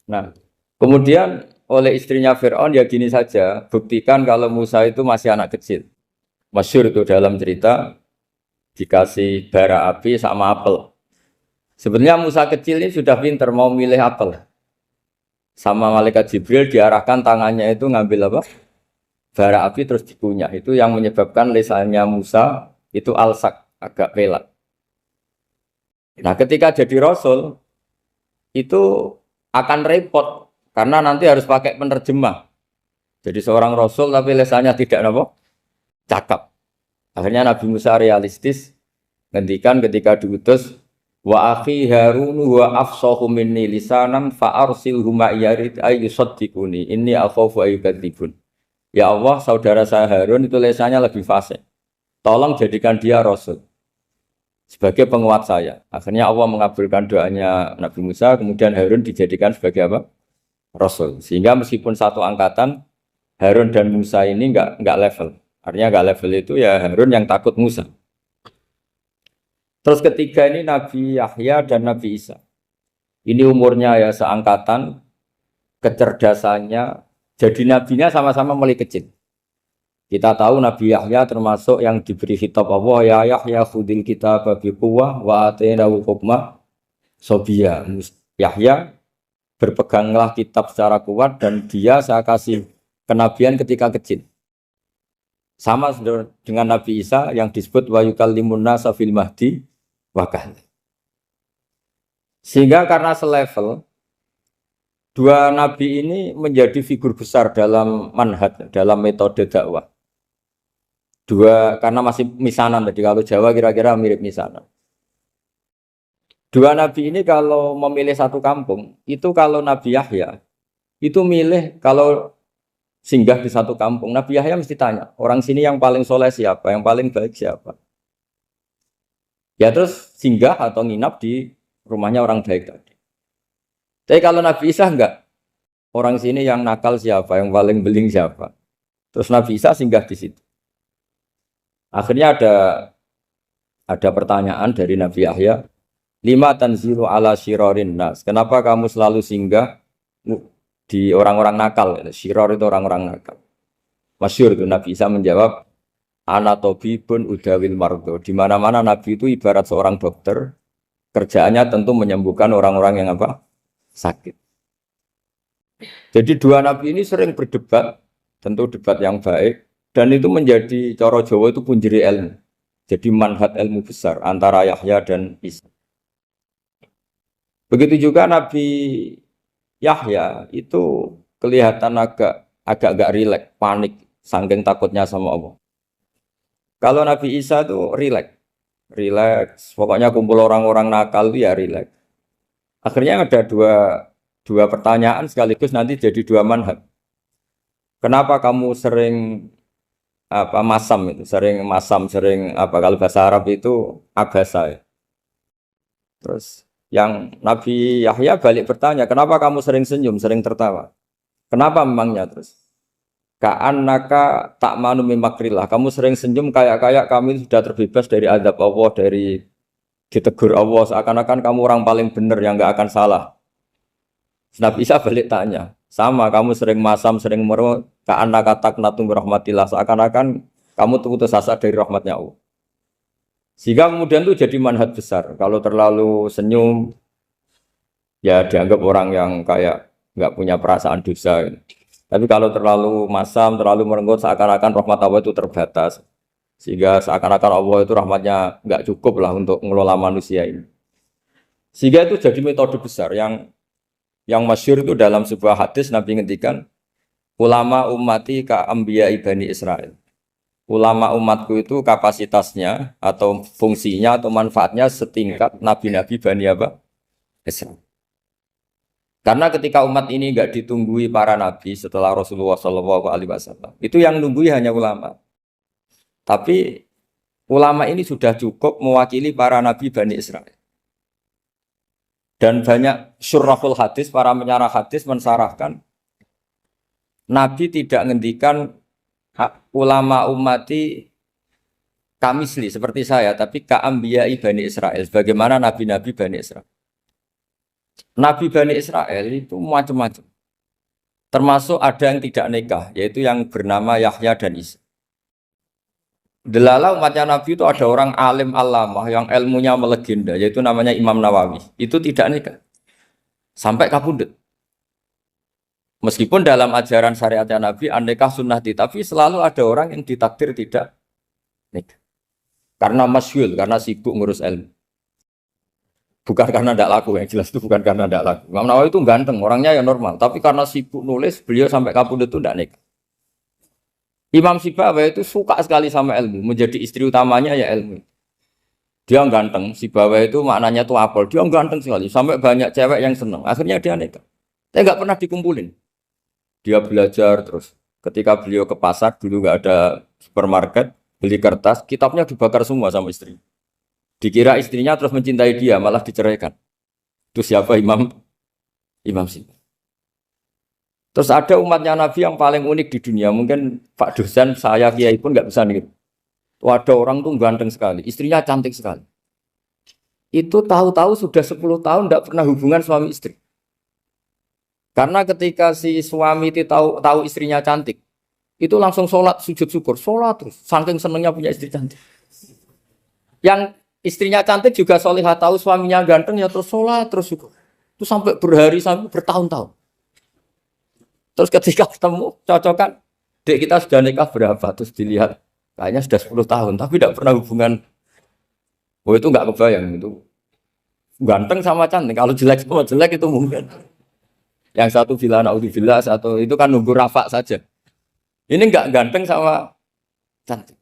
Nah, kemudian oleh istrinya Fir'aun ya gini saja, buktikan kalau Musa itu masih anak kecil. Masyhur itu dalam cerita dikasih bara api sama apel. Sebenarnya Musa kecil ini sudah pinter mau milih apel. Sama malaikat Jibril diarahkan tangannya itu ngambil apa? Bara api terus dikunyah. Itu yang menyebabkan lisannya Musa itu alsak, agak pelat. Nah, ketika jadi rasul itu akan repot karena nanti harus pakai penerjemah. Jadi seorang rasul tapi lisannya tidak apa? Cakap. Akhirnya Nabi Musa realistis ngendikan ketika diutus wa akhi Harun wa afsahu minni lisanan fa arsilhu ma'iyarid ayyusaddiquni inni akhafu ayyukadzibun. Ya Allah, saudara saya Harun itu lisannya lebih fasih. Tolong jadikan dia rasul sebagai penguat saya. Akhirnya Allah mengabulkan doanya Nabi Musa, kemudian Harun dijadikan sebagai apa? Rasul. Sehingga meskipun satu angkatan, Harun dan Musa ini enggak level. Artinya enggak level itu ya Harun yang takut Musa. Terus ketiga ini Nabi Yahya dan Nabi Isa. Ini umurnya ya seangkatan, kecerdasannya, jadi nabinya sama-sama mulai kecil. Kita tahu Nabi Yahya termasuk yang diberi khitab Allah, ya Yahya khudil kitab bi quwwah wa atainahu hukma sobiyya. Yahya berpeganglah kitab secara kuat dan dia saya kasih kenabian ketika kecil. Sama dengan Nabi Isa yang disebut wa yukallimun nasa fil mahdi wa kahla. Sehingga karena selevel dua nabi ini menjadi figur besar dalam manhaj, dalam metode dakwah. Dua karena masih misanan tadi, kalau Jawa kira-kira mirip misanan. Dua nabi ini kalau memilih satu kampung, itu kalau Nabi Yahya itu milih kalau singgah di satu kampung, Nabi Yahya mesti tanya, orang sini yang paling soleh siapa, yang paling baik siapa. Ya terus singgah atau nginap di rumahnya orang baik tadi. Tapi kalau Nabi Isa enggak, orang sini yang nakal siapa, yang paling beling siapa. Terus Nabi Isa singgah di situ. Akhirnya ada pertanyaan dari Nabi Yahya, lima tanzilu ala syirarin nas. Kenapa kamu selalu singgah di orang-orang nakal? Syiror itu orang-orang nakal. Masyhur itu Nabi Isa menjawab, ana tabibun udawil mardo. Di mana-mana Nabi itu ibarat seorang dokter, kerjaannya tentu menyembuhkan orang-orang yang apa? Sakit. Jadi dua Nabi ini sering berdebat, tentu debat yang baik. Dan itu menjadi cara Jawa itu punjeri ilmu. Jadi manhaj ilmu besar antara Yahya dan Isa. Begitu juga Nabi Yahya itu kelihatan agak rileks, panik, saking takutnya sama Allah. Kalau Nabi Isa itu rileks. Pokoknya kumpul orang-orang nakal itu ya rileks. Akhirnya ada dua pertanyaan sekaligus nanti jadi dua manhaj. Kenapa kamu sering sering kalau bahasa Arab itu abasa ya. Terus yang Nabi Yahya balik bertanya, kenapa kamu sering senyum, sering tertawa? Kenapa memangnya terus? Ka'annaka ta'manu min makrillah. Kamu sering senyum kayak kami sudah terbebas dari azab Allah, dari ditegur Allah, seakan-akan kamu orang paling benar yang enggak akan salah. Nabi Isa balik tanya, sama kamu sering masam, sering merut, ka'annaka taqnatu min rahmatillah, seakan-akan kamu putus asa dari rahmatnya Allah. Sehingga kemudian itu jadi manhaj besar. Kalau terlalu senyum, ya dianggap orang yang kayak nggak punya perasaan dosa. Tapi kalau terlalu masam, terlalu merenggut, seakan-akan rahmat Allah itu terbatas. Sehingga seakan-akan Allah itu rahmatnya nggak cukup lah untuk mengelola manusia ini. Sehingga itu jadi metode besar yang masyhur itu dalam sebuah hadis Nabi ngendikan, ulama ummati ka anbiya Bani Israil. Ulama umatku itu kapasitasnya atau fungsinya atau manfaatnya setingkat nabi-nabi Bani Israil. Karena ketika umat ini enggak ditunggui para nabi setelah Rasulullah SAW, itu yang nunggui hanya ulama. Tapi ulama ini sudah cukup mewakili para nabi Bani Israil. Dan banyak syurrahul hadis, para menyarah hadis mensarahkan, Nabi tidak ngendikan ulama ummati kamisli seperti saya, tapi ka'ambiyai Bani Israel, bagaimana nabi-nabi Bani Israel. Nabi Bani Israel itu macam-macam. Termasuk ada yang tidak nikah, yaitu yang bernama Yahya dan Isa. Delala umatnya Nabi itu ada orang alim alamah yang ilmunya melegenda, yaitu namanya Imam Nawawi. Itu tidak nikah. Sampai kabudut. Meskipun dalam ajaran syariatnya Nabi, nikah sunnati, tapi selalu ada orang yang ditakdir tidak nikah. Karena masyhur, karena sibuk ngurus ilmu. Bukan karena tidak laku, yang jelas itu bukan karena tidak laku. Imam Nawawi itu ganteng, orangnya ya normal. Tapi karena sibuk nulis, beliau sampai kabudut itu tidak nikah. Imam Sibawayh itu suka sekali sama ilmu, menjadi istri utamanya ya ilmu. Dia ganteng, Sibawayh itu maknanya tuh apel, dia ganteng sekali, sampai banyak cewek yang senang. Akhirnya dia nikah. Saya nggak pernah dikumpulin. Dia belajar terus. Ketika beliau ke pasar, dulu nggak ada supermarket, beli kertas, kitabnya dibakar semua sama istri. Dikira istrinya terus mencintai dia, malah diceraikan. Itu siapa Imam Sibawayh. Terus ada umatnya Nabi yang paling unik di dunia. Mungkin Pak dosen, saya kiai pun nggak bisa niru. Ada orang tuh ganteng sekali, istrinya cantik sekali. Itu tahu-tahu sudah 10 tahun tidak pernah hubungan suami istri. Karena ketika si suami itu tahu istrinya cantik, itu langsung sholat sujud syukur, sholat terus. Saking senengnya punya istri cantik. Yang istrinya cantik juga solihah, tahu suaminya ganteng ya terus sholat terus syukur. Itu sampai berhari sampai bertahun-tahun. Terus ketika ketemu, cocokan, dek kita sudah nikah berapa? Terus dilihat, kayaknya sudah 10 tahun, tapi tidak pernah hubungan. Oh itu nggak kebayang, itu ganteng sama cantik. Kalau jelek sama jelek itu mungkin. Yang satu villa naudzubillah, satu itu kan nunggu rafa saja. Ini nggak ganteng sama cantik.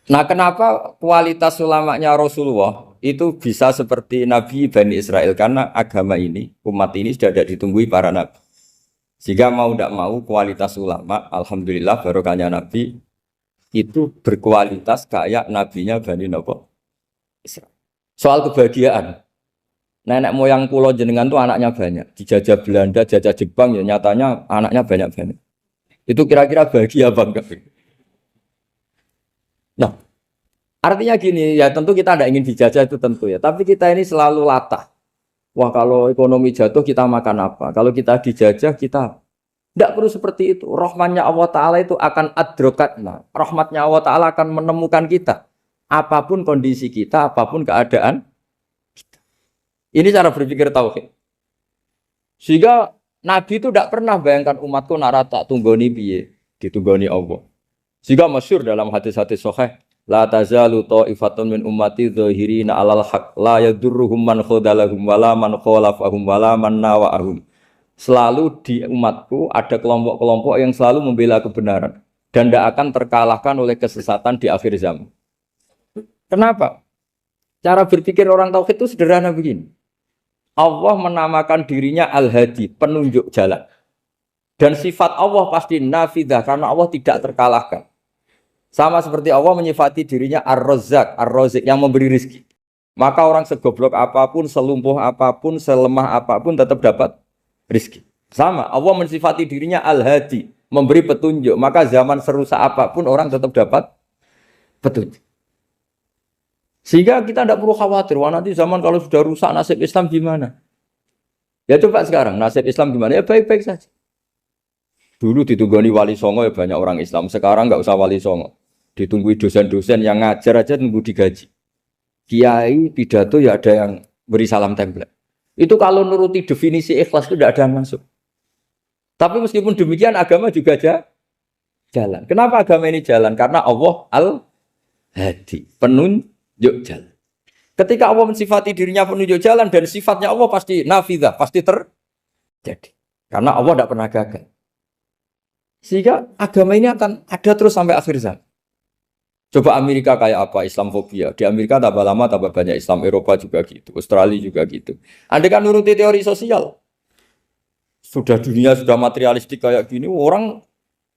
Nah kenapa kualitas ulamanya Rasulullah itu bisa seperti Nabi Bani Israel? Karena agama ini, umat ini sudah tidak ditunggui para nabi. Jika mau tidak mau kualitas ulama, alhamdulillah barokahnya Nabi itu berkualitas kayak nabinya Bani Israel. Soal kebahagiaan, nenek moyang pulau jenengan tuh anaknya banyak, dijajah Belanda, jajah Jepang ya nyatanya anaknya banyak. Itu kira-kira bahagia bangga. Nah, artinya gini ya tentu kita tidak ingin dijajah itu tentu ya, tapi kita ini selalu latah. Wah kalau ekonomi jatuh kita makan apa? Kalau kita dijajah kita tidak perlu seperti itu. Rahmatnya Allah Ta'ala itu akan adrokatna. Rahmatnya Allah Ta'ala akan menemukan kita. Apapun kondisi kita, apapun keadaan kita. Ini cara berpikir tauhid. Sehingga Nabi itu tidak pernah bayangkan umatku narata tunggoni piye, ditunggoni Allah. Sehingga masyhur dalam hadis-hadis sahih, la tazalu ta'ifatun min ummati dzahirina 'alal haq la yadurruhum man khadalahum wala man khalafahum wala man nawa'ahum. Selalu di umatku ada kelompok-kelompok yang selalu membela kebenaran dan tidak akan terkalahkan oleh kesesatan di akhir zaman. Kenapa? Cara berpikir orang tauhid itu sederhana begini. Allah menamakan dirinya Al-Hadi, penunjuk jalan. Dan sifat Allah pasti nafidah karena Allah tidak terkalahkan. Sama seperti Allah menyifati dirinya Ar-Razzaq, Ar-Razik yang memberi rizki. Maka orang segoblok apapun, selumpuh apapun, selemah apapun tetap dapat rizki. Sama, Allah mensifati dirinya Al-Hadi, memberi petunjuk. Maka zaman serusak apapun orang tetap dapat petunjuk. Sehingga kita tidak perlu khawatir, wah nanti zaman kalau sudah rusak nasib Islam gimana? Ya coba sekarang, nasib Islam gimana? Ya baik-baik saja. Dulu ditunggoni wali songo ya banyak orang Islam, sekarang nggak usah wali songo. Ditunggu dosen-dosen yang ngajar aja nunggu digaji. Kiai pidato ya ada yang beri salam template. Itu kalau nuruti definisi ikhlas itu tidak ada yang masuk. Tapi meskipun demikian agama juga jalan. Kenapa agama ini jalan? Karena Allah Al-Hadi, penunjuk jalan. Ketika Allah mensifati dirinya penunjuk jalan dan sifatnya Allah pasti nafidah, pasti terjadi. Karena Allah tidak pernah gagal. Sehingga agama ini akan ada terus sampai akhir zaman. Coba Amerika kayak apa, Islamofobia. Di Amerika tambah lama tambah banyak Islam, Eropa juga gitu, Australia juga gitu. Anda kan nuruti teori sosial. Sudah dunia sudah materialistik kayak gini, orang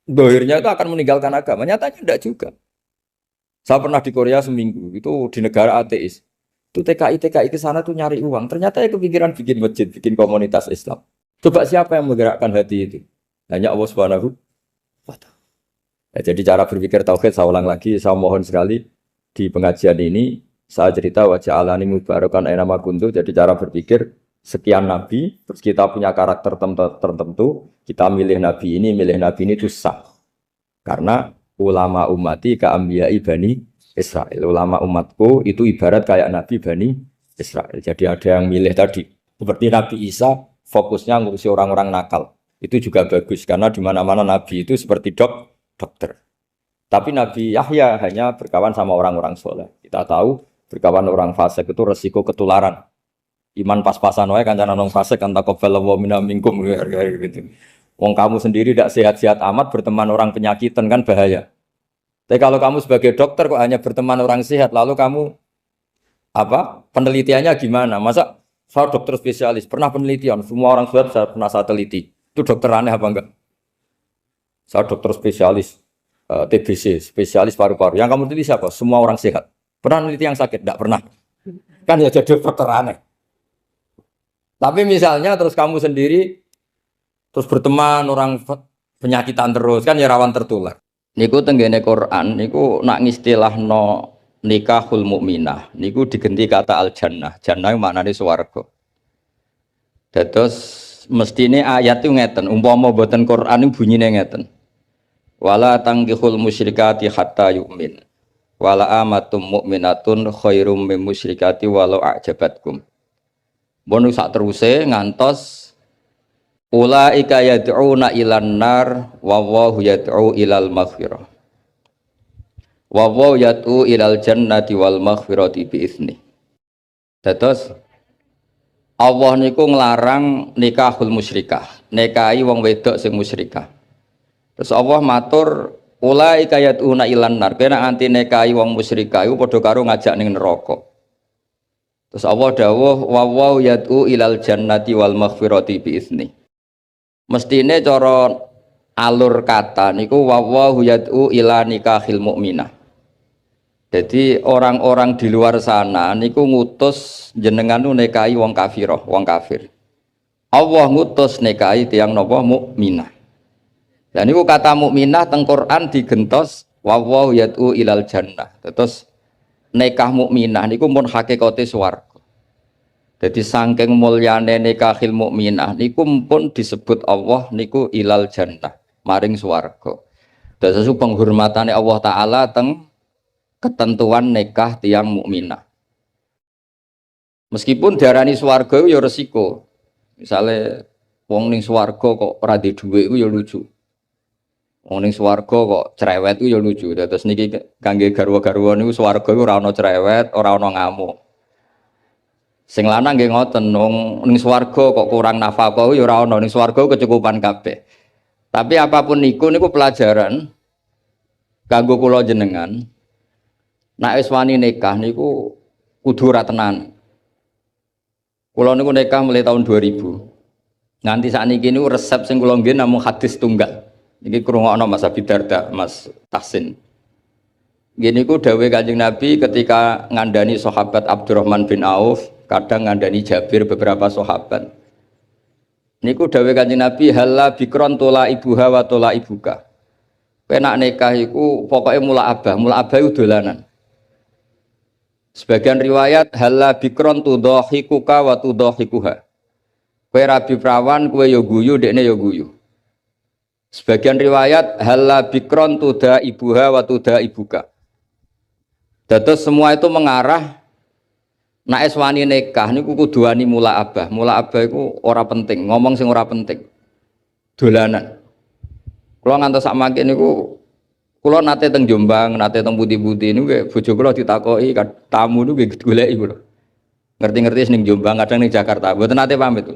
dohirnya itu akan meninggalkan agama. Nyatanya tidak juga. Saya pernah di Korea seminggu, itu di negara ateis. Itu TKI ke sana tuh nyari uang. Ternyata ya kepikiran bikin masjid, bikin komunitas Islam. Coba siapa yang menggerakkan hati itu? Hanya Allah Subhanahu wa Ta'ala. Ya, jadi cara berpikir tauhid saya ulang lagi, saya mohon sekali di pengajian ini saya cerita wajah alani mubarakan aina ma kuntu. Jadi cara berpikir sekian nabi, terus kita punya karakter tertentu, kita milih nabi ini itu sah. Karena ulama ummati ka'ambiyai Bani Israel. Ulama umatku itu ibarat kayak nabi Bani Israel. Jadi ada yang milih tadi. Seperti Nabi Isa fokusnya ngurusi orang-orang nakal. Itu juga bagus karena di mana-mana nabi itu seperti dokter. Tapi Nabi Yahya hanya berkawan sama orang-orang soleh. Kita tahu berkawan orang fasik itu resiko ketularan. Iman pas-pasan wae kancane nang fasik kan taqabbalallahu minna minkum gitu. Wong kamu sendiri tidak sehat-sehat amat berteman orang penyakitan kan bahaya. Tapi kalau kamu sebagai dokter kok hanya berteman orang sehat, lalu kamu apa? Penelitiannya gimana? Masa saya dokter spesialis, pernah penelitian, semua orang sehat saya pernah saya teliti. Itu dokter aneh apa enggak? Saya dokter spesialis TBC, spesialis paru-paru. Yang kamu teliti siapa? Semua orang sehat. Pernah meneliti yang sakit? Tidak pernah. Kan ya jadi dokter aneh. Tapi misalnya terus kamu sendiri terus berteman orang penyakitan terus kan ya rawan tertular. Niku tenggene Quran niku nak ngistilahno nikahul mukminah niku digenti kata al jannah. Jannah maknane swarga. Dados mestine ayat itu ngeten, umpama boten Quran niku bunyine ngeten. Wala tangkihul musyrikati hatta yu'min. Wala amatum mu'minatun khairum mim musyrikati walau a'jabatkum. Bono sak teruse ngantos ulaika yad'una ilan nar wa wallahu yad'u ilal maghfirah. Wa wallahu yad'u ilal jannati wal maghfirati bi izni. Dados Allah niku nglarang nikahul musyrikah, nikahi wong wedok sing musyrikah. Terus Allah matur ulaika yad'una ilan nar, kena anti nikahi wong musyrikah iku padha karo ngajak ning neraka. Terus Allah dawuh wa wallahu yad'u ilal jannati wal maghfirati bi izni. Mestine cara alur kata niku wallahu yad'u ila nikahil mukminah. Jadi orang-orang di luar sana niku ngutus jenengan nikahi wong kafirah, wong kafir. Allah ngutus nikahi tiyang napa mukminah. Dan niku kata mukminah teng Quran digentos wallahu yad'u ilal jannah. Terus nikah mukminah niku mun hakikate swarga. Jadi saking mulyane nikahil mukminah niku pun disebut Allah niku ilal jannah, maring swarga. Dados penghormatane Allah taala teng ketentuan nikah tiyang mukminah. Meskipun diarani swarga ya resiko. Misale wong ning swarga kok ora duwe dhuwit iku ya lucu. Wong ning swarga kok cerewet iku ya lucu. Terus niki kangge garwa-garwa niku swarga iku ora ana cerewet, ora ana ngamuk. Sing lanang nggih ngoten, wong ning swarga kok kurang nafkah ya ora ana, ning swarga kecukupan kabeh. Tapi apapun niku pelajaran kanggo kula jenengan. Nek wis wani nikah niku kudu ora tenan. Kula niku nikah mulai tahun 2000. Nganti sakniki niku resep sing kula nggih namung hadis tunggal. Iki krungokno Mas Abi Darda, Mas Tahsin. Gini ku dawuh Kanjeng Nabi ketika ngandani sahabat Abdurrahman bin Auf, kadang ngandani Jabir beberapa sahabat. Niku dawuh Kanjeng Nabi halla bikron tola ibuha wa tola ibuka. Kowe nak nikah iku pokoke mula abah iku dolanan. Sebagian riwayat halla bikron tudhahikuka wa tudhahikuha. Kowe rabi prawan kowe ya guyu dekne ya guyu. Sebagian riwayat halla bikron tuda ibuha wa tuda ibuka. Dados semua itu mengarah nek es wani nikah niku kudu wani mula abah. Mula abah iku ora penting, ngomong sing ora penting. Dolanan. Kula ngantos sak mangke niku kula nate teng Jombang, nate teng Putih-Putih niku bojo kula ditakoki tamu niku nggih goleki kula. Ngerti-ngerti ning Jombang, kadang ning Jakarta. Mboten nate pamit.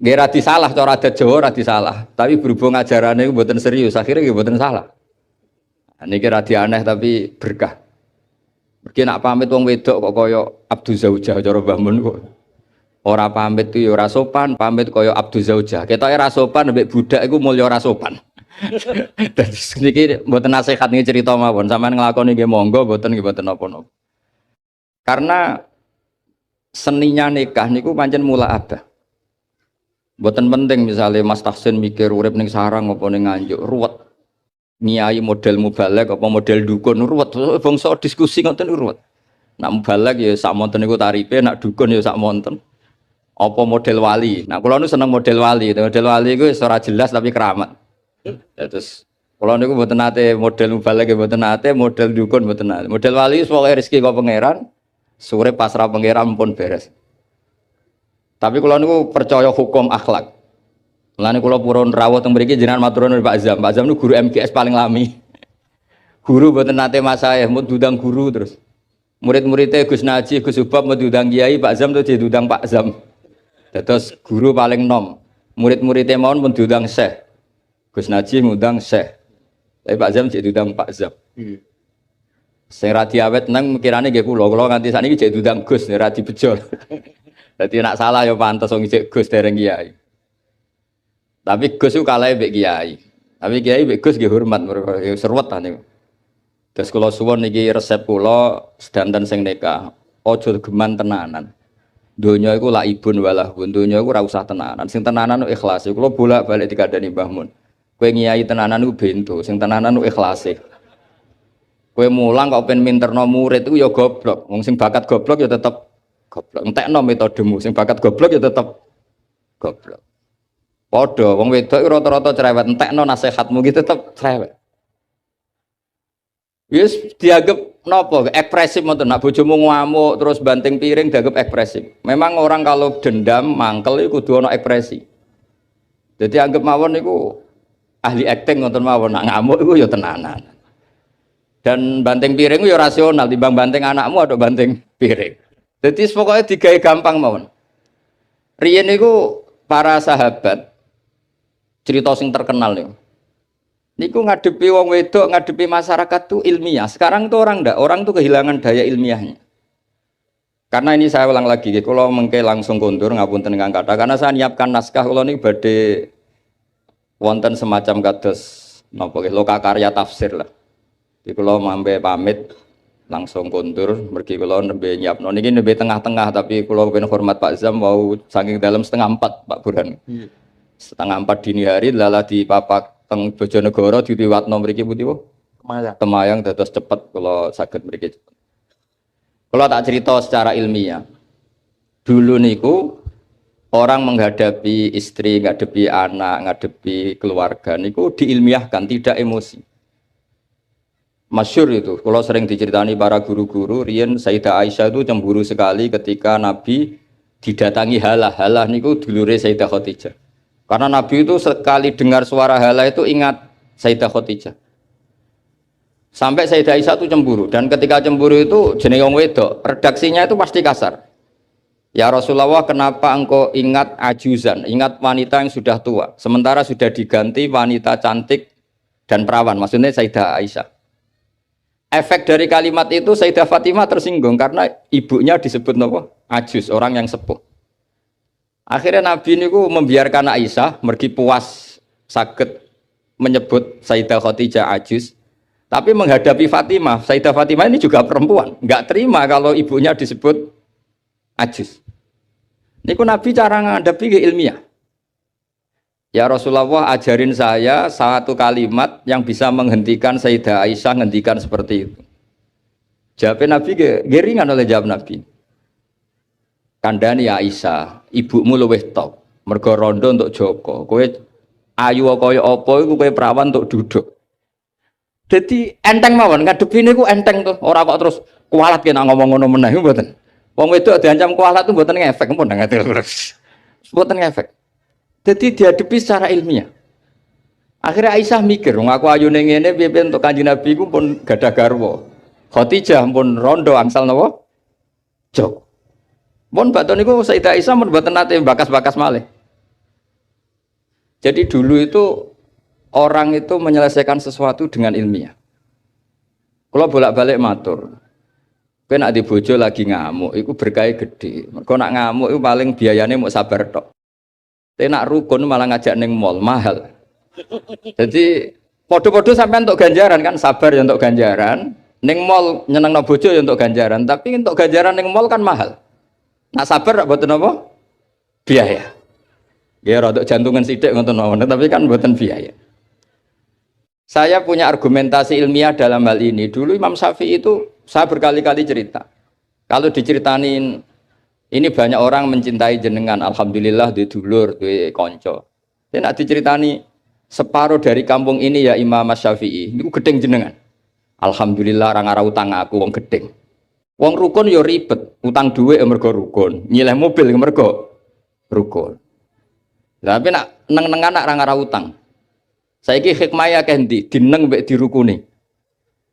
Nggih ra disalah cara adat Jawa ra disalah, tapi berhubung ajarane iku mboten serius, akhirnya nggih mboten salah. Niki ra aneh tapi berkah. Mergi nak pamit wong wedok kok kaya Abdu Zaujah cara Mbah Mun kok. Ora pamit ku ya ora sopan, pamit kaya Abdu Zaujah. Ketoke ra sopan mbek budak iku mulya ora sopan. Dadi niki mboten nasihat niki cerita mawon, sampean nglakoni nggih monggo, mboten nggih mboten napa-napa. Karena seninya nikah niku pancen mula abah. Mboten penting misalnya Mas Tahsin mikir urip ning sarang apa ning Nganjuk, ruwet. Nyai model mubalek apa model dukun ruwet, bangsa diskusi ngoten ruwet. Nak mubalek ya sak monten niku tarife, nak dukun ya sak monten. apa model wali. Nah, kula nu seneng model wali. Model wali iku ora jelas tapi keramat. Ya, terus kula niku mboten nate model mubalek mboten nate, model dukun mboten nate. Model wali pokoke rezeki kok pangeran, sore pasrah pangeran pun beres. Tapi kula niku percaya hukum akhlak. Mulane kula purun rawuh teng mriki jenengan matur nuwun Pak Zam. Pak Zam niku guru MGS paling lami. Guru mboten nate mas saya, mau diundang guru terus. Murid-muridnya Gus Naji, Gus Ubab mau diundang Kiai, Pak Zam tuh diundang Pak Zam. Terus guru paling nom. Murid-muridnya mau pun diundang Syekh. Gus Naji ngundang Syekh. Tapi Pak Zam diundang Pak Zam. Sing ra diawet nang mikirane nggih kula nganti sakniki jek diundang Gus ra dibejol. Dadi nek salah ya pantes wong jek Gus dereng Kiai. Tapi Gus ku kalah mbek Kiai. Tapi Kiai mbek Gus nggih hormat mergo seruwet ta niku. Terus kula suwun niki resep kula sedanten sing nikah, aja geman tenanan. Donya iku laibun walahun, donya iku ora usah tenanan. Sing tenanan ikhlas. Kula bolak-balik dikandani Mbah Mun. Kowe ngiyai tenanan iku bento, sing tenanan iku ikhlase. Kowe mulang kok pengen minterno murid iku ya goblok. Wong sing bakat goblok ya tetep goblok. Entekno metodemu, sing bakat goblok ya tetep goblok. Padha wong wedok iku rata-rata cerewet, entekno nasihatmu ki tetep cerewet. Yes, dianggap nopo ekspresif ngoten. Nak bojomu ngamuk terus banting piring dianggap ekspresif. Memang orang kalau dendam, mangkel iku kudu ana ekspresi. Jadi anggap mawon niku ahli acting ngoten mawon. Nak ngamuk iku ya tenanan. Dan banting piring ya rasional timbang banting anakmu atau banting piring. Jadi pokoknya digawe gampang mawon. Riyen niku para sahabat cerita sing terkenal niku. Niku ngadepi wong wedok, ngadepi masyarakat tuh ilmiah. Sekarang tuh orang tuh kehilangan daya ilmiahnya. Karena ini saya ulang lagi, kalau mengke langsung kondur ngapunten ingkang kathah. Karena saya nyiapkan naskah kalau ini badhe wonten semacam kados napa nggih loka karya tafsir lah. Jadi kalau mambe pamit langsung kondur, mergi kalau nembe nyiapno niki nembe tengah-tengah tapi kalau ben hormat Pak Zam mau saking dalam 3:30 Pak Burhan. 3:30 dini hari lala di papak teng Bojonegoro diliwatno mriki pundi Bu? Kemayang dados cepet kalau saged mriki cepet. Kalau tak cerita secara ilmiah. Dulu niku orang menghadapi istri, ngadepi anak, ngadepi keluarga niku diilmiahkan, tidak emosi. Masyhur itu, kalau sering diceritani para guru-guru, riyen Sayyidah Aisyah itu cemburu sekali ketika Nabi didatangi halah niku dulure Sayyidah Khadijah. Karena Nabi itu sekali dengar suara halah itu ingat Sayyidah Khadijah. Sampai Sayyidah Aisyah itu cemburu, dan ketika cemburu itu jenenge wong wedok, redaksinya itu pasti kasar. Ya Rasulullah, kenapa engkau ingat ajuzan, ingat wanita yang sudah tua, sementara sudah diganti wanita cantik dan perawan, maksudnya Sayyidah Aisyah. Efek dari kalimat itu Sayyidah Fatimah tersinggung karena ibunya disebut apa? Ajuz, orang yang sepuh. Akhirnya Nabi niku membiarkan Aisyah mergi puas saged menyebut Sayyidah Khadijah ajuz, tapi menghadapi Fatimah, Sayyidah Fatimah ini juga perempuan, nggak terima kalau ibunya disebut ajuz. Niku Nabi cara menghadapi ke ilmiah. Ya Rasulullah, ajarin saya satu kalimat yang bisa menghentikan Sayyidah Aisyah ngendikan seperti itu. Jawab Nabi geringan oleh jawab Nabi. Kandhani Aisyah, ibumu luwih top, mergo rondo untuk Joko. Kowe ayu kaya apa iku kowe perawan untuk duduk. Dadi enteng mawon, ngadepi niku enteng tuh. Ora kok terus kualat kena ngomong ngono meneh mboten. Wong wedok diancam kualat tuh mboten ngefek, pun ngerti terus. Mboten ngefek. Dadi dihadapi secara ilmiah. Akhirnya Aisyah mikir, wong aku ayune ngene piye-piye untuk Kanjeng Nabi ku pun gadah garwa. Khadijah pun rondo angsal napa? Joko. Pun baton niku Sayyidah Aisyah pun mboten nate bakas-bakas malih. Jadi dulu itu orang itu menyelesaikan sesuatu dengan ilmiah. Kalau bolak-balik matur, kowe nek di bojo lagi ngamuk, iku berkah gede. Mergo nak ngamuk iku paling biayane mau sabar tok. Tapi nak rukun malah ngajak ning mall mahal. Jadi podo-podo sampai untuk ganjaran kan, sabar ya untuk ganjaran. Ning mall nyenengno bojo ya untuk ganjaran, tapi untuk ganjaran ning mall kan mahal. Nak sabar mboten apa? Biaya. Ya rada jantungan sithik ngoten mawon, tapi kan mboten biaya. Saya punya argumentasi ilmiah dalam hal ini. Dulu Imam Syafi'i itu saya berkali-kali cerita. Kalau diceritain Ini banyak orang mencintai jenengan, alhamdulillah di dulur, di konco. Dan nak diceritani separuh dari kampung ini ya Imam Syafi'i, itu gedeng jenengan. Alhamdulillah orang arah utang aku wong gedeng. Wong rukun yo ribet, utang duit mergo rukun, nyileh mobil mergo rukun. Tapi nak neng-nengan nak orang arah utang. Saiki hikmah ya kendi, dineng mbek dirukuni.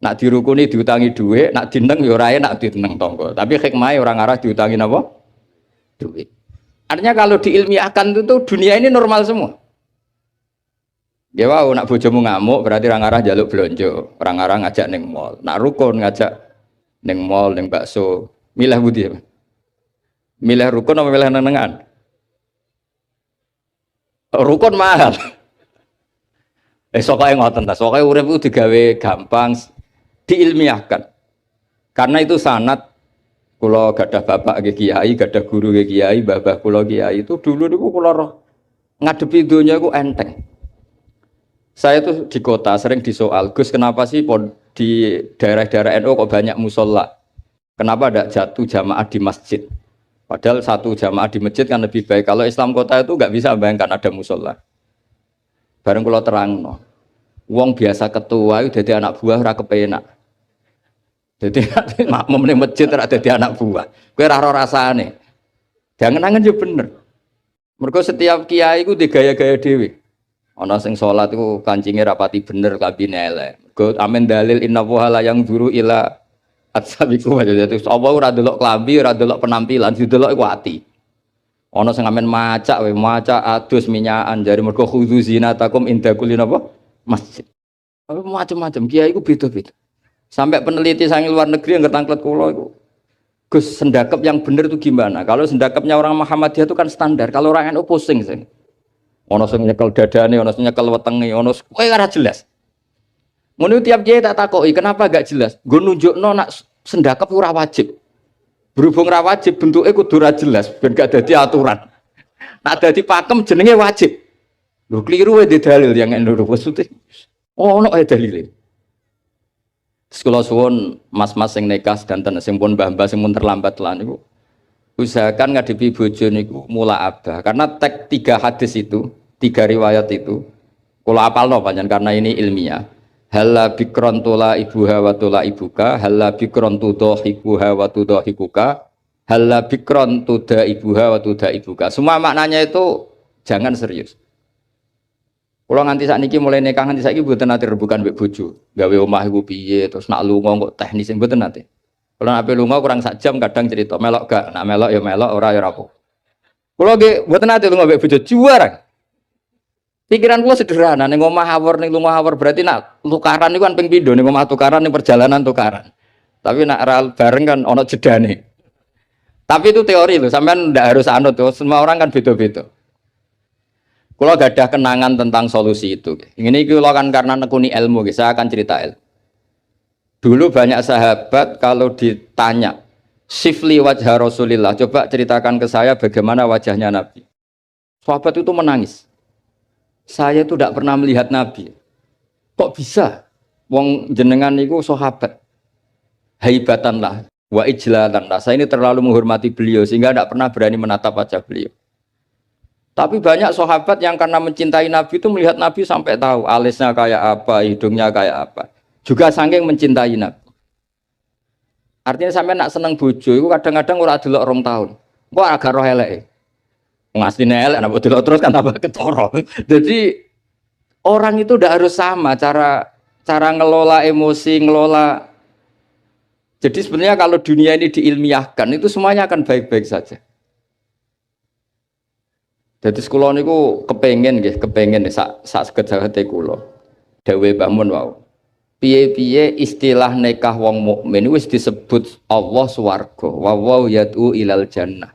Nak dirukuni diutangi duit, nak dineng yo ora enak dineng tonggo. Tapi hikmah orang arah diutangi napa? Duit. Artinya kalau diilmiahkan itu dunia ini normal semua. Ya wow, nak bojomu ngamuk berarti orang arah jaluk blonjo, orang arah ngajak neng mall. Nak rukun ngajak neng mall, neng bakso. Milih budi apa? Milih rukun apa milih nenengan? Rukun mahal. Sokoke ngoten ta, sokoke urip itu digawe gampang, diilmiahkan. Karena itu sanad kula gadah bapak nggih kiai, gadah guru nggih kiai, babah kula kiai itu dulu niku kula ngadepi donya iku enteng. Saya tuh di kota sering disoal, Gus kenapa sih di daerah-daerah NU kok banyak musola? Kenapa ada jatuh jamaah di masjid? Padahal satu jamaah di masjid kan lebih baik. Kalau Islam kota itu nggak bisa bayangkan ada musola. Bareng kalau terang, no. Wong biasa ketua itu jadi anak buah ora kepenak. Jadi makmum ning masjid ora dadi anak buah. Kowe ora ora rasane. Jangan-jangan yo bener. Mergo setiap kiai iku digaya-gaya dhewe. Ana sing salat iku kancinge rapati bener kabine elek. Mergo amen dalil inna wa yang duru ila atsabiku aja. Dadi apa ora delok klambi, ora delok penampilan, didelok iku ati. Ana sing amen macak we, macak adus minyakan jare mergo khudzu zinatakum inda kulli napa? Masjid. Macam-macam kiai iku beda-beda. Sampai peneliti sang luar negeri yang ketangklet kula iku. Gus sendakep yang bener itu gimana? Kalau sendakepnya orang Muhammadiyah itu kan standar. Kalau orang NU pusing sih. Ono sing nyekel dadane, ono sing nyekel wetenge, ono kowe ora jelas. Ngono tiap kiai tak takoki, kenapa gak jelas? Nggo nunjukno nak sendakep ora wajib. Berhubung ora wajib bentuke kudu ora jelas ben gak dadi aturan. Nak dadi pakem jenenge wajib. Lho kliru wae dalil yang NU maksudnya. Ono ae dalile. Sekolah suwun mas-mas sing nikah sedanten sing pun mbah-mbah sing pun terlambat lan niku usahakan ngadepi bojo niku mula abah karena teks 3 hadis itu 3 riwayat itu kula apalno pancen karena ini ilmiah halla bikron tula ibuha wa tula ibuka halla bikron tudhahibuha wa tudhahibuka halla bikron tuda ibuha wa tuda ibuka semua maknanya itu jangan serius. Kalau nganti sakniki mulai nikah nganti saiki mboten nate rebukan mbek bojo. Gawe omah iku piye terus nak lunga kok teknis mboten nate. Kalau nak lunga kurang sak jam kadang cerita melok gak, nak melok ya melok ora ya ora apa. Kulo nggih mboten nate lunga mbek bojo juara. Pikiran kula sederhana ning omah awor ning lunga awor berarti nak tukaran niku kan ping pindho ning omah tukaran ning perjalanan tukaran. Tapi nak bareng kan ana jedane. Tapi itu teori loh, sampean ndak harus anut tuh. Semua orang kan beda-beda. Kalau gak ada kenangan tentang solusi itu, ini kalau kan karena nekuni ilmu, saya akan cerita ilmu. Dulu banyak sahabat kalau ditanya, sifli wajah Rasulillah, coba ceritakan ke saya bagaimana wajahnya Nabi. Sahabat itu menangis. Saya itu tidak pernah melihat Nabi. Kok bisa? Wong jenengan itu sahabat. Haibatanlah, wa ijlatanlah. Saya ini terlalu menghormati beliau sehingga tidak pernah berani menatap wajah beliau. Tapi banyak sahabat yang karena mencintai Nabi itu melihat Nabi sampai tahu alisnya kayak apa, hidungnya kayak apa. Juga saking mencintai Nabi. Artinya sampai nak seneng bojo itu kadang-kadang ora delok 2 tahun. Kok agak roh eleke. Wong asline elek nek delok terus kan tambah ketara. Jadi orang itu tidak harus sama cara ngelola emosi, ngelola. Jadi sebenarnya kalau dunia ini diilmiahkan itu semuanya akan baik-baik saja. Jadi sekolah niku kepengen sak saged-sagede kula. Dewe Mbah Mun wau. Piye-piye istilah nikah wong mukmin wis disebut Allah swarga. Wa yad'u ilal jannah.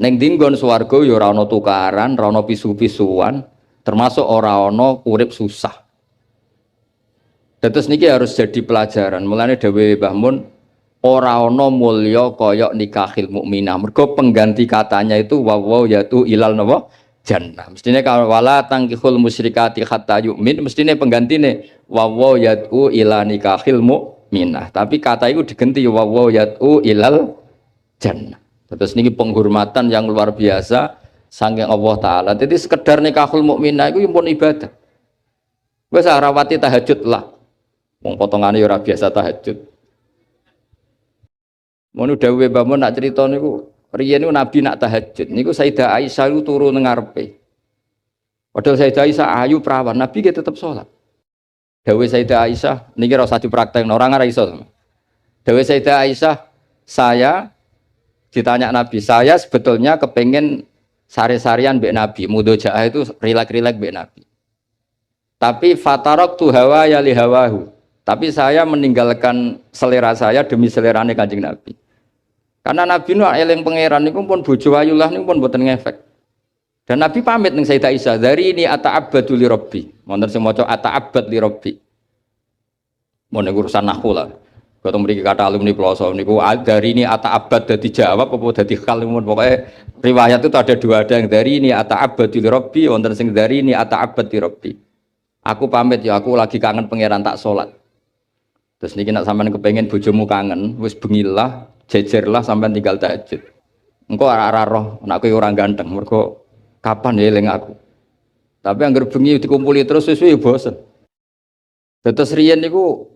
Ning dinggon swarga ya ora ana tukaran, ora ana pisu-pisuan, termasuk ora ana urip susah. Terus niki harus jadi pelajaran. Mulane dewe Mbah Mun ora ana mulya kaya nikahil mukminah. Mergo pengganti katanya itu wa yatu ilal napa jannah. Mestine kalau wala tangkihul musyrikati hatta yu'min mestine penggantine wa yatu ila nikahil mukminah. Tapi kata itu diganti wa yatu ilal jannah. Terus niki penghormatan yang luar biasa saking Allah Taala. Jadi sekedar nikahul mukminah itu pun ibadah. Wes rawati tahajud lah. Wong potongane ora biasa tahajud. Mun dawuhe Mbah Mun nak crita niku riyen niku Nabi nak tahajud. Niku Sayyidah Aisyah itu turu ning ngarepe. Padahal Sayyidah Aisyah ayu perawan, Nabi ki tetep salat. Dawuhe Sayyidah Aisyah niki ora usah dipraktekno, ora iso. Dawuhe Sayyidah Aisyah, saya ditanya Nabi, saya sebetulnya kepengen sari-sarian mbek Nabi, mudojaah itu rilek-rilek mbek Nabi. Tapi fatarok tu hawa ya li hawahu. Tapi saya meninggalkan selera saya demi selerane Kanjeng Nabi. Karena Nabi nu eling pangeran niku pun bojo ayulah niku pun mboten ngefek. Dan Nabi pamit ning Sayyidah Aisyah, "Dari ini ata'abbadu li rabbi." Wonten sing maca ata'abbad li rabbi. Mun urusan nahwu lah. Ketemu mriki kata alumni Ploso niku dari ini ata'abbad dadi jawab apa dadi khal pokoke riwayat itu ada dua, ada yang dari ini ata'abbadu li rabbi, wonten sing dari ini ata'abbad li rabbi. Aku pamit ya, aku lagi kangen pangeran tak salat. Terus niki nak sampean kepengen bojomu kangen, wis bengilah, jejerlah sampean tinggal tahajud. Engko ora roh nek kowe ora ganteng, mergo kapan ya eling aku. Tapi anggar bengi dikumpuli terus suwe bosen. Terus riyen niku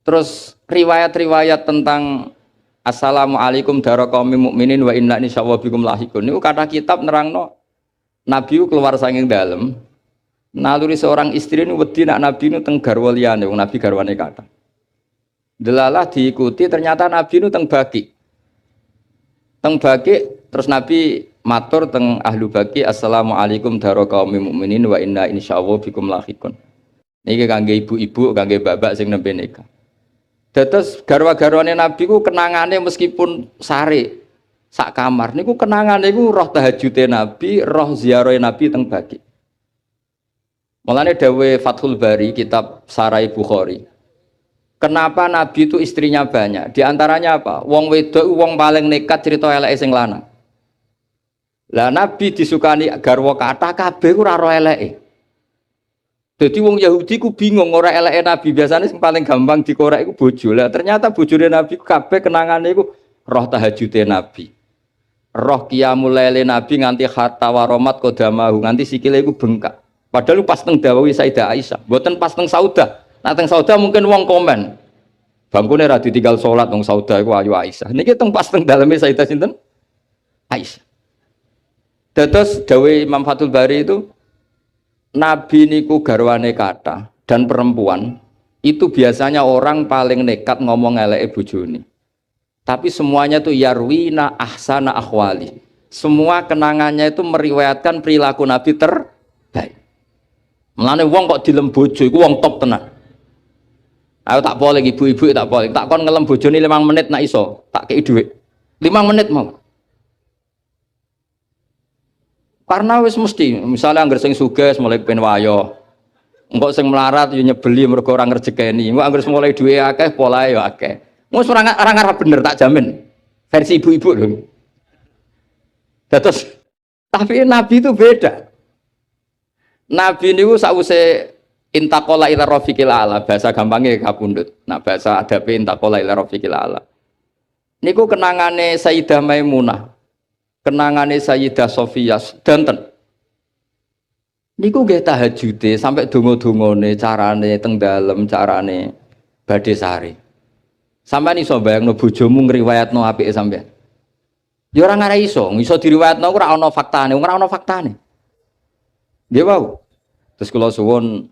terus riwayat-riwayat tentang Assalamualaikum daraqaumi mukminin wa inna insyaallah bikum lahiqun. Niku kata kitab nerangno Nabi keluar saking dalem. Naluri seorang istri ini wedi nak Nabi ini teng garwa liyane, wong Nabi garwane kata. Delalah diikuti ternyata Nabi ini teng Baki. Teng Baki terus Nabi matur teng ahlu Baki, Assalamualaikum daraqaumi mukminin wa inna insyaallah bikum lahiqun. Niki kangge ibu-ibu, kangge babak sing nembe nikah. Dados garwa-garwane Nabi ku kenangane meskipun sare sak kamar niku kenangane iku roh tahajude Nabi, roh ziarah Nabi teng Baki. Mulane dawuh Fathul Bari kitab Sarai Bukhari. Kenapa Nabi itu istrinya banyak? Di antaranya apa? Wong wedok wong paling nekat cerita eleke sing lanang. Lah Nabi disukani garwa kathah kabeh ku ora ro eleke. Dadi wong Yahudi ku bingung ora eleke Nabi, biasanya sing paling gampang dikorek iku bojo. Lah ternyata bojone Nabi kabeh kenangane iku roh tahajude Nabi. Roh qiyamul lail Nabi nganti hatta waromat qadamahu, nganti sikile iku bengkak. Padahal pas teng dawawi Sayyidah Aisyah, mboten pas teng Saudah. Nah teng Saudah mungkin wong komen. Bangkune ra ditinggal salat wong Saudah iku ayu Aisyah. Niki teng pas teng daleme Sayyidah sinten? Aisyah. Dados dawuh Imam Fathul Bari itu Nabi niku garwane kathah dan perempuan itu biasanya orang paling nekat ngomong eleke bojone. Tapi semuanya itu yarwina ahsana ahwali. Semua kenangannya itu meriwayatkan perilaku Nabi terbaik. Mulane wong kok dilem bojo iku wong top tenan. Aku tak boleh ibu-ibu tak boleh. Tak kon ngelem bojone 5 menit nak iso, tak kei dhuwit. 5 menit mau. Karena wis mesti, misalnya anggar sing sugih mulai ben wayo. Engko sing melarat yo nyebeli mergo ora ngrejekeni. Engko anggar mulai duwe akeh polahe yo akeh. Wis ora ngarep bener tak jamin. Versi ibu-ibu lho. Terus tapi Nabi itu beda. Nabi niku sakwise intaqala ila rafiqil ala, bahasa gampangnya kapundhut. Nah bahasa adabe intaqala ila rafiqil ala. Niku kenangane Sayyidah Maimunah. Kenangane Sayyidah Sofiyah danten. Niku nggih tahajude sampai donga-dongane carane teng dalem carane badhe sare. Sampeyan iso bayangno bojomu ngriwayatno apike sampeyan. Ya ora ngare iso diriwayatno ora ana faktane, ora ana faktane. Nggih wau. Terus kula suwun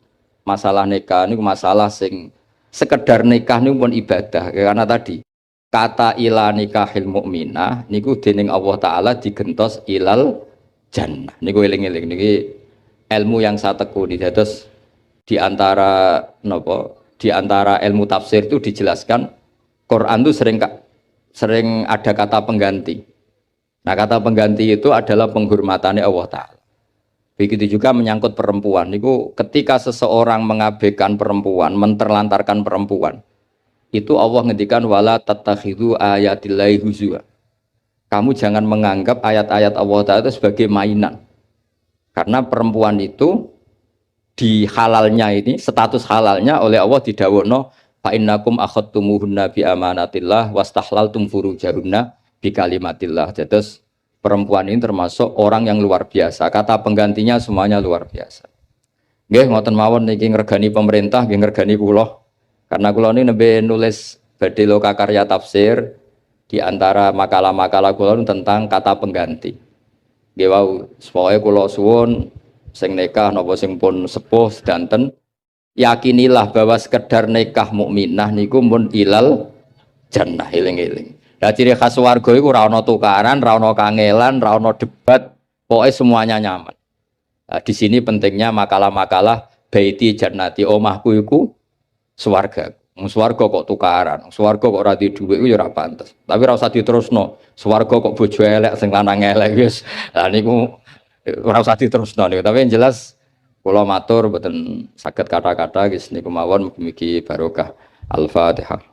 masalah nikah niku masalah sing sekedar nikah niku pun ibadah karena tadi kata ila nikahil mukminah niku dening Allah taala digentos ilal jannah. Niku eling-eling niki ilmu yang saya tekuni. Terus di antara ilmu tafsir itu dijelaskan Quran itu sering ada kata pengganti. Nah, kata pengganti itu adalah penghormatannya Allah taala. Begitu juga menyangkut perempuan. Niku ketika seseorang mengabaikan perempuan, menterlantarkan perempuan, itu Allah ngendikan wala tattakhidhu ayatillahi huzwa. Kamu jangan menganggap ayat-ayat Allah Ta'ala itu sebagai mainan. Karena perempuan itu di halalnya ini, status halalnya oleh Allah didhawuhna fa innakum akhadtumuhunna bi amanatillah wastahlaltum furujahunna bi kalimatillah. Terus perempuan ini termasuk orang yang luar biasa. Kata penggantinya semuanya luar biasa. Nggih ngoten mawon niki ngregani pemerintah, nggih ngregani kula. Karena kula ini nembe nulis badhe loka karya tafsir di antara makalah-makalah kula tentang kata pengganti. Nggih wau supaya kula suwun sing nikah napa sing pun sepuh sedanten yakinilah bahwa sekedar nikah mukminah niku mun ilal jannah eling-eling. Lah ciri khas warga iku ora ana tukaran, ora ana kangelan, ora ana debat, pokoknya semuanya nyaman. Nah, di sini pentingnya makalah-makalah baiti jannati omahku iku swarga. Swarga kok tukaran, swarga kok ora di dhuwit iku ya ora pantes. Tapi ora usah diterusno. Swarga kok bojo elek sing lanang elek wis. Lah niku ora usah diterusno niku. Tapi yang jelas kula matur mboten saged kata-kata wis niku mawon mugi-mugi barokah. Al-Fatihah.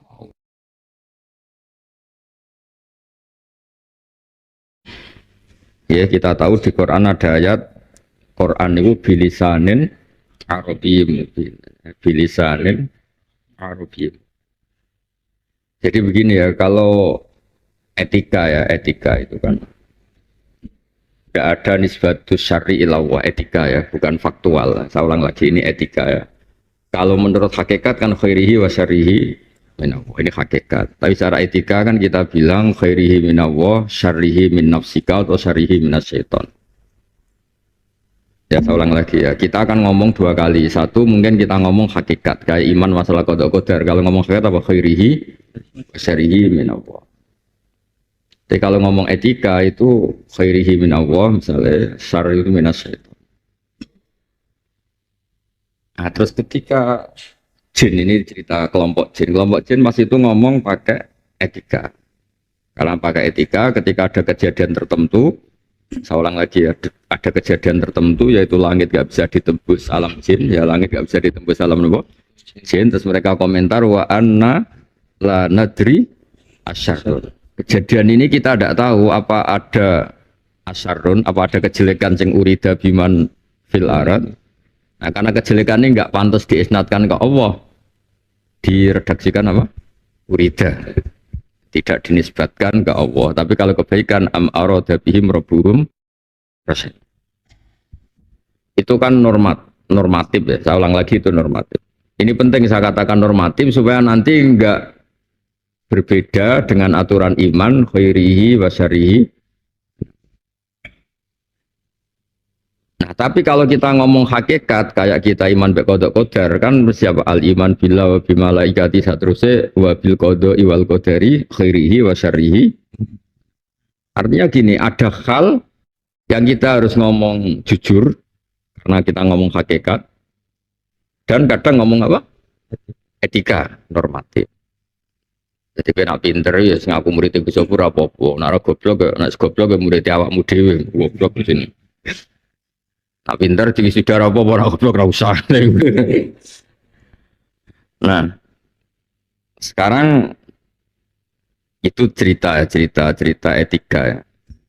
Ya kita tahu di Quran ada ayat Quran itu bilisanin Arabiyyin mubin. Bilisanin Arabiyyin. Jadi begini ya, kalau etika itu kan tidak ada nisbatus syar'i ilawah etika ya, bukan faktual. Saya ulang lagi ini etika ya. Kalau menurut hakikat kan khairihi wa syarrihi minallah, ini hakikat. Tapi secara etika kan kita bilang khairihi minallah, syarrihi min nafsika atau syarrihi minasyaiton. Ya saya ulang lagi ya, kita akan ngomong dua kali. Satu mungkin kita ngomong hakikat, kayak iman masalah qada qadar. Kalau ngomong hakikat apa khairihi syarihi minallah. Tapi kalau ngomong etika itu khairihi minallah, misalnya syarrihi minasyaiton. Nah terus ketika jin ini cerita kelompok jin masih itu ngomong pakai etika. Karena pakai etika ketika ada kejadian tertentu, saya ulang lagi ya, ada kejadian tertentu yaitu langit gak bisa ditembus alam jin, ya langit gak bisa ditembus alam jin, terus mereka komentar wa anna la nadri asyarun. Kejadian ini kita tidak tahu apa ada asyarun, apa ada kejelekan sing urida biman fil arad. Nah karena kejelekan ini nggak pantas diisnatkan ke Allah, diredaksikan apa? Urida. Tidak dinisbatkan ke Allah, tapi kalau kebaikan am arada bihim rabbuhum rasyid. Itu kan normatif ya, saya ulang lagi itu normatif. Ini penting saya katakan normatif supaya nanti enggak berbeda dengan aturan iman khairihi wa syarrihi. Nah, tapi kalau kita ngomong hakikat kayak kita iman be qada qadar kan siapa al iman billah wa bi malaikati satruse wa bil qada wal qadari khairihi wa syarrihi. Artinya gini, ada hal yang kita harus ngomong jujur karena kita ngomong hakikat dan kadang ngomong apa? Etika, normatif. Jadi kena pinter ya ngaku murid iku sapa ora apa-apa. Nek goblok murid awakmu dhewe goblok di sini. Tak pinter jadi saudara apa orang goblok ora usah. Nah, sekarang itu cerita etika ya.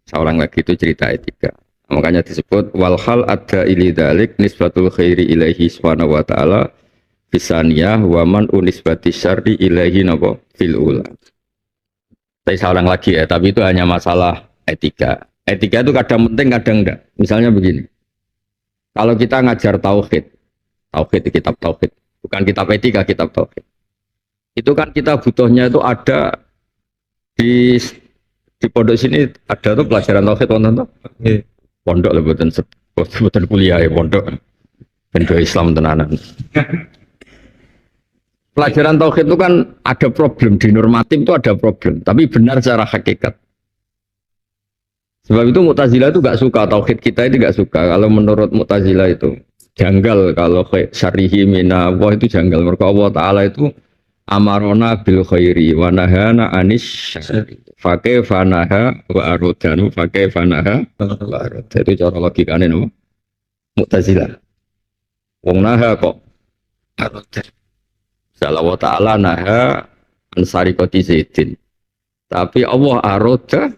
Saya ulang lagi itu cerita etika. Makanya disebut walhal ada ilidalik nisbatul khairi ilaihi subhanahu wa ta'ala bisaniyah wa man unisbati syarri ilaihi napa fil ula. Saya ulang lagi ya, tapi itu hanya masalah etika. Etika itu kadang penting kadang enggak. Misalnya begini. Kalau kita ngajar tauhid itu kitab tauhid, bukan kitab etika, kitab tauhid. Itu kan kita butuhnya itu ada di pondok sini ada tuh pelajaran tauhid wonten tuh. Pondok lah buatan kuliah ya pondok. Pondok Islam tenanan. Pelajaran tauhid itu kan ada problem di normatif itu ada problem, tapi benar secara hakikat. Sebab itu Mu'tazilah itu gak suka, tauhid kita itu gak suka. Kalau menurut Mu'tazilah itu janggal, kalau syarihi mina Allah itu janggal. Mereka Allah Ta'ala itu amarona bil khairi wa nahana anis syari. Fakih fanaha wa arudanu fakih fanaha wa arud. Itu cara logikanya no? Mu'tazilah. Wong naha kok arudan. Salah Allah Ta'ala naha ansarikoti zaidin. Tapi Allah arudah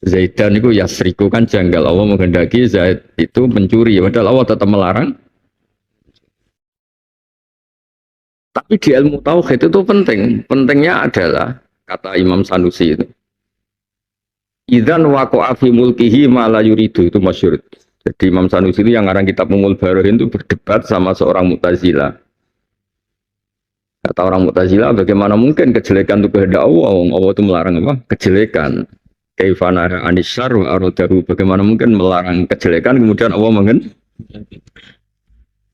Zaidan itu yasriku kan janggal. Allah menghendaki Zaid itu mencuri, padahal Allah tetap melarang. Tapi di ilmu tauhid itu penting. Pentingnya adalah kata Imam Sanusi itu. Idzan waqa'a fi mulkihi ma la yuridu, itu masyhur. Jadi Imam Sanusi itu yang ngarang kitab Ummul Barohin itu berdebat sama seorang Mu'tazilah. Kata orang Mu'tazilah, bagaimana mungkin kejelekan itu kehendak Allah? Allah itu melarang apa? Kejelekan. Kaifana anisyar wa aradahu. Bagaimana mungkin melarang kejelekan kemudian Allah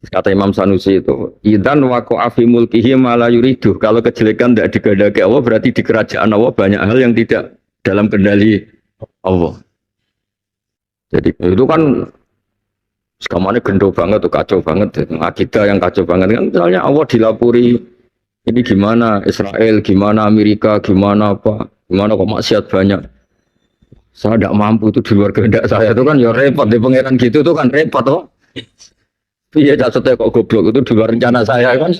kata Imam Sanusi itu, idzan waqa'a fi mulkihi ma la yuridu. Kalau kejelekan tidak dikehendaki Allah, berarti di kerajaan Allah banyak hal yang tidak dalam kendali Allah. Jadi itu kan sekamane gendo banget tuh, kacau banget. Akidah yang kacau banget kan, misalnya Allah dilapuri ini gimana Israel, gimana Amerika, gimana apa, gimana kok maksiat banyak. Saya tidak mampu, itu di luar kehendak saya, itu kan ya repot di pangeran gitu, itu kan repot toh. Iya, maksudnya kok goblok, itu di luar rencana saya kan.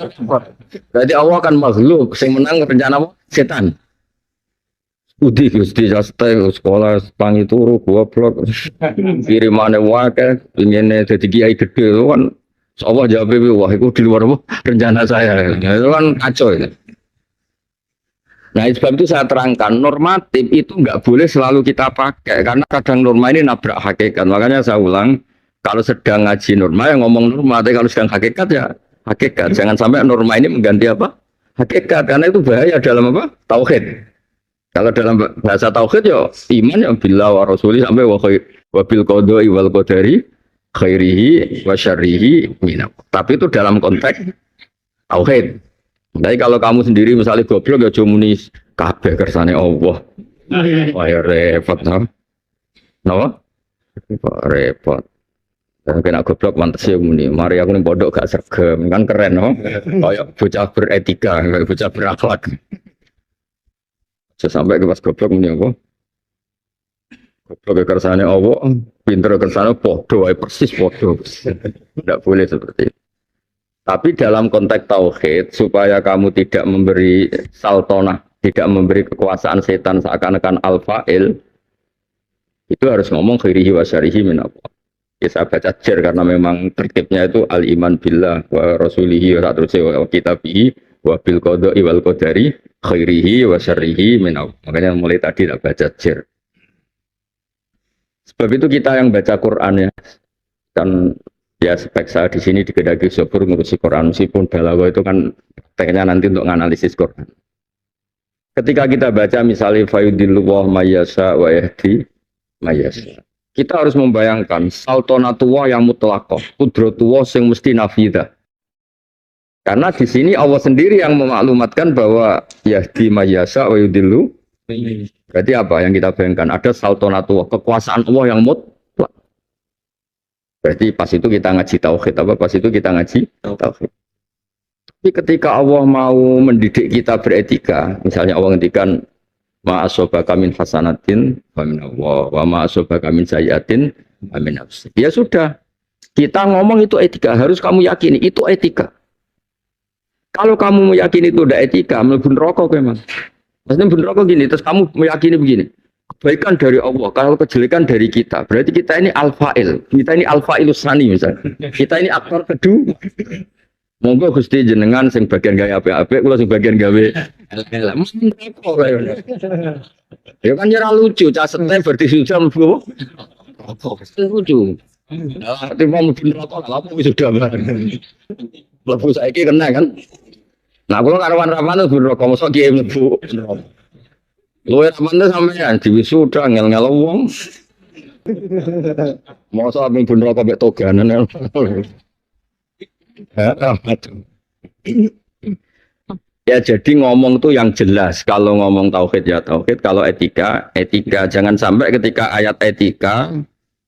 Berarti Allah kan makhluk, yang menang rencana apa? Setan. Udi Gusti Jaste sekolah tangi turu goblok. Kirimane wae ingene dadi kiai gede kan. Allah jawab wah itu di luar apa? Rencana saya. Itu kan kacau itu. Nah, sebab itu saya terangkan normatif itu nggak boleh selalu kita pakai karena kadang norma ini nabrak hakikat. Makanya saya ulang, kalau sedang ngaji norma yang ngomong norma, tapi kalau sedang hakikat ya hakikat. Jangan sampai norma ini mengganti apa? Hakikat, karena itu bahaya dalam apa? Tauhid. Kalau dalam bahasa tauhid ya iman ya billah wa rasuli sampai wa bil qada'i wal qadari khairihi wa syarrihi minap. Tapi itu dalam konteks tauhid. Jadi kalau kamu sendiri misalnya goblok ya cuma muni kabeh kersane Allah. Wah ya repot no. No? Repot. Kena goblok mantes ya muni. Mari aku ning pondok gak sergem kan keren no. Kayak bocah beretika, kayak bocah berakhlak. Sampai ke pas goblok muni apa? Goblok kersane Allah, pinter kersane podo, persis podo. Tidak boleh seperti itu. Tapi dalam konteks tauhid, supaya kamu tidak memberi saltonah, tidak memberi kekuasaan setan seakan-akan al-fa'il, itu harus ngomong khairihi wa syarihi min Allah. Ya, saya baca jer karena memang tertibnya itu al-iman billah wa rasulihi wa wa kitabihi wa bil qada'i wal qadari khairihi wa syarihi min Allah. Makanya mulai tadi tak baca jer. Sebab itu kita yang baca Quran ya, kan ya spek saya di sini di Kedagi Sobur ngurusi Quran meskipun balawa itu kan teknya nanti untuk menganalisis Quran. Ketika kita baca misalnya fayudilluwah mayyasha wa yahdi mayyasha, kita harus membayangkan saltonatullah yang mutlaqah, qudratullah yang mesti nafidah. Karena di sini Allah sendiri yang memaklumatkan bahwa yahdi mayyasha wa yudillu. Berarti apa yang kita bayangkan? Ada saltonatullah, kekuasaan Allah yang mutlak. Berarti pas itu kita ngaji tauhid apa? Pas itu kita ngaji tauhid. Tapi ketika Allah mau mendidik kita beretika, misalnya Allah ngendikan ma asobaka min hasanatin wa min Allah wa ma asobaka min sayyiatin wa min nafsi. Ya sudah. Kita ngomong itu etika, harus kamu yakini itu etika. Kalau kamu meyakini itu udah etika, mlebu neraka memang. Maksudnya bener kok gini, terus kamu meyakini begini. Kebaikan dari Allah, kalau kejelekan dari kita. Berarti kita ini al-fa'il. Kita ini al-fa'ilus sani misalnya. Kita ini aktor kedua. Monggo Gusti jenengan sing bagian gawe apik-apik, kula sing bagian gawe elek. Mesti kok kaya. Ya kan ora lucu, cah setem berarti sudah mlebu. Kok lucu. Nah, timbang mlebu neraka lha wis sudah bareng. Mlebu saiki kena kan. Nah, kalau karawan-karawan itu bener kok mosok kiye mlebu. Luwe temen sampean diwisuda ngel-ngel wong. Mosok aming bener kok mek toganan. Ya jadi ngomong tuh yang jelas. Kalau ngomong tauhid ya tauhid, kalau etika, etika. Jangan sampai ketika ayat etika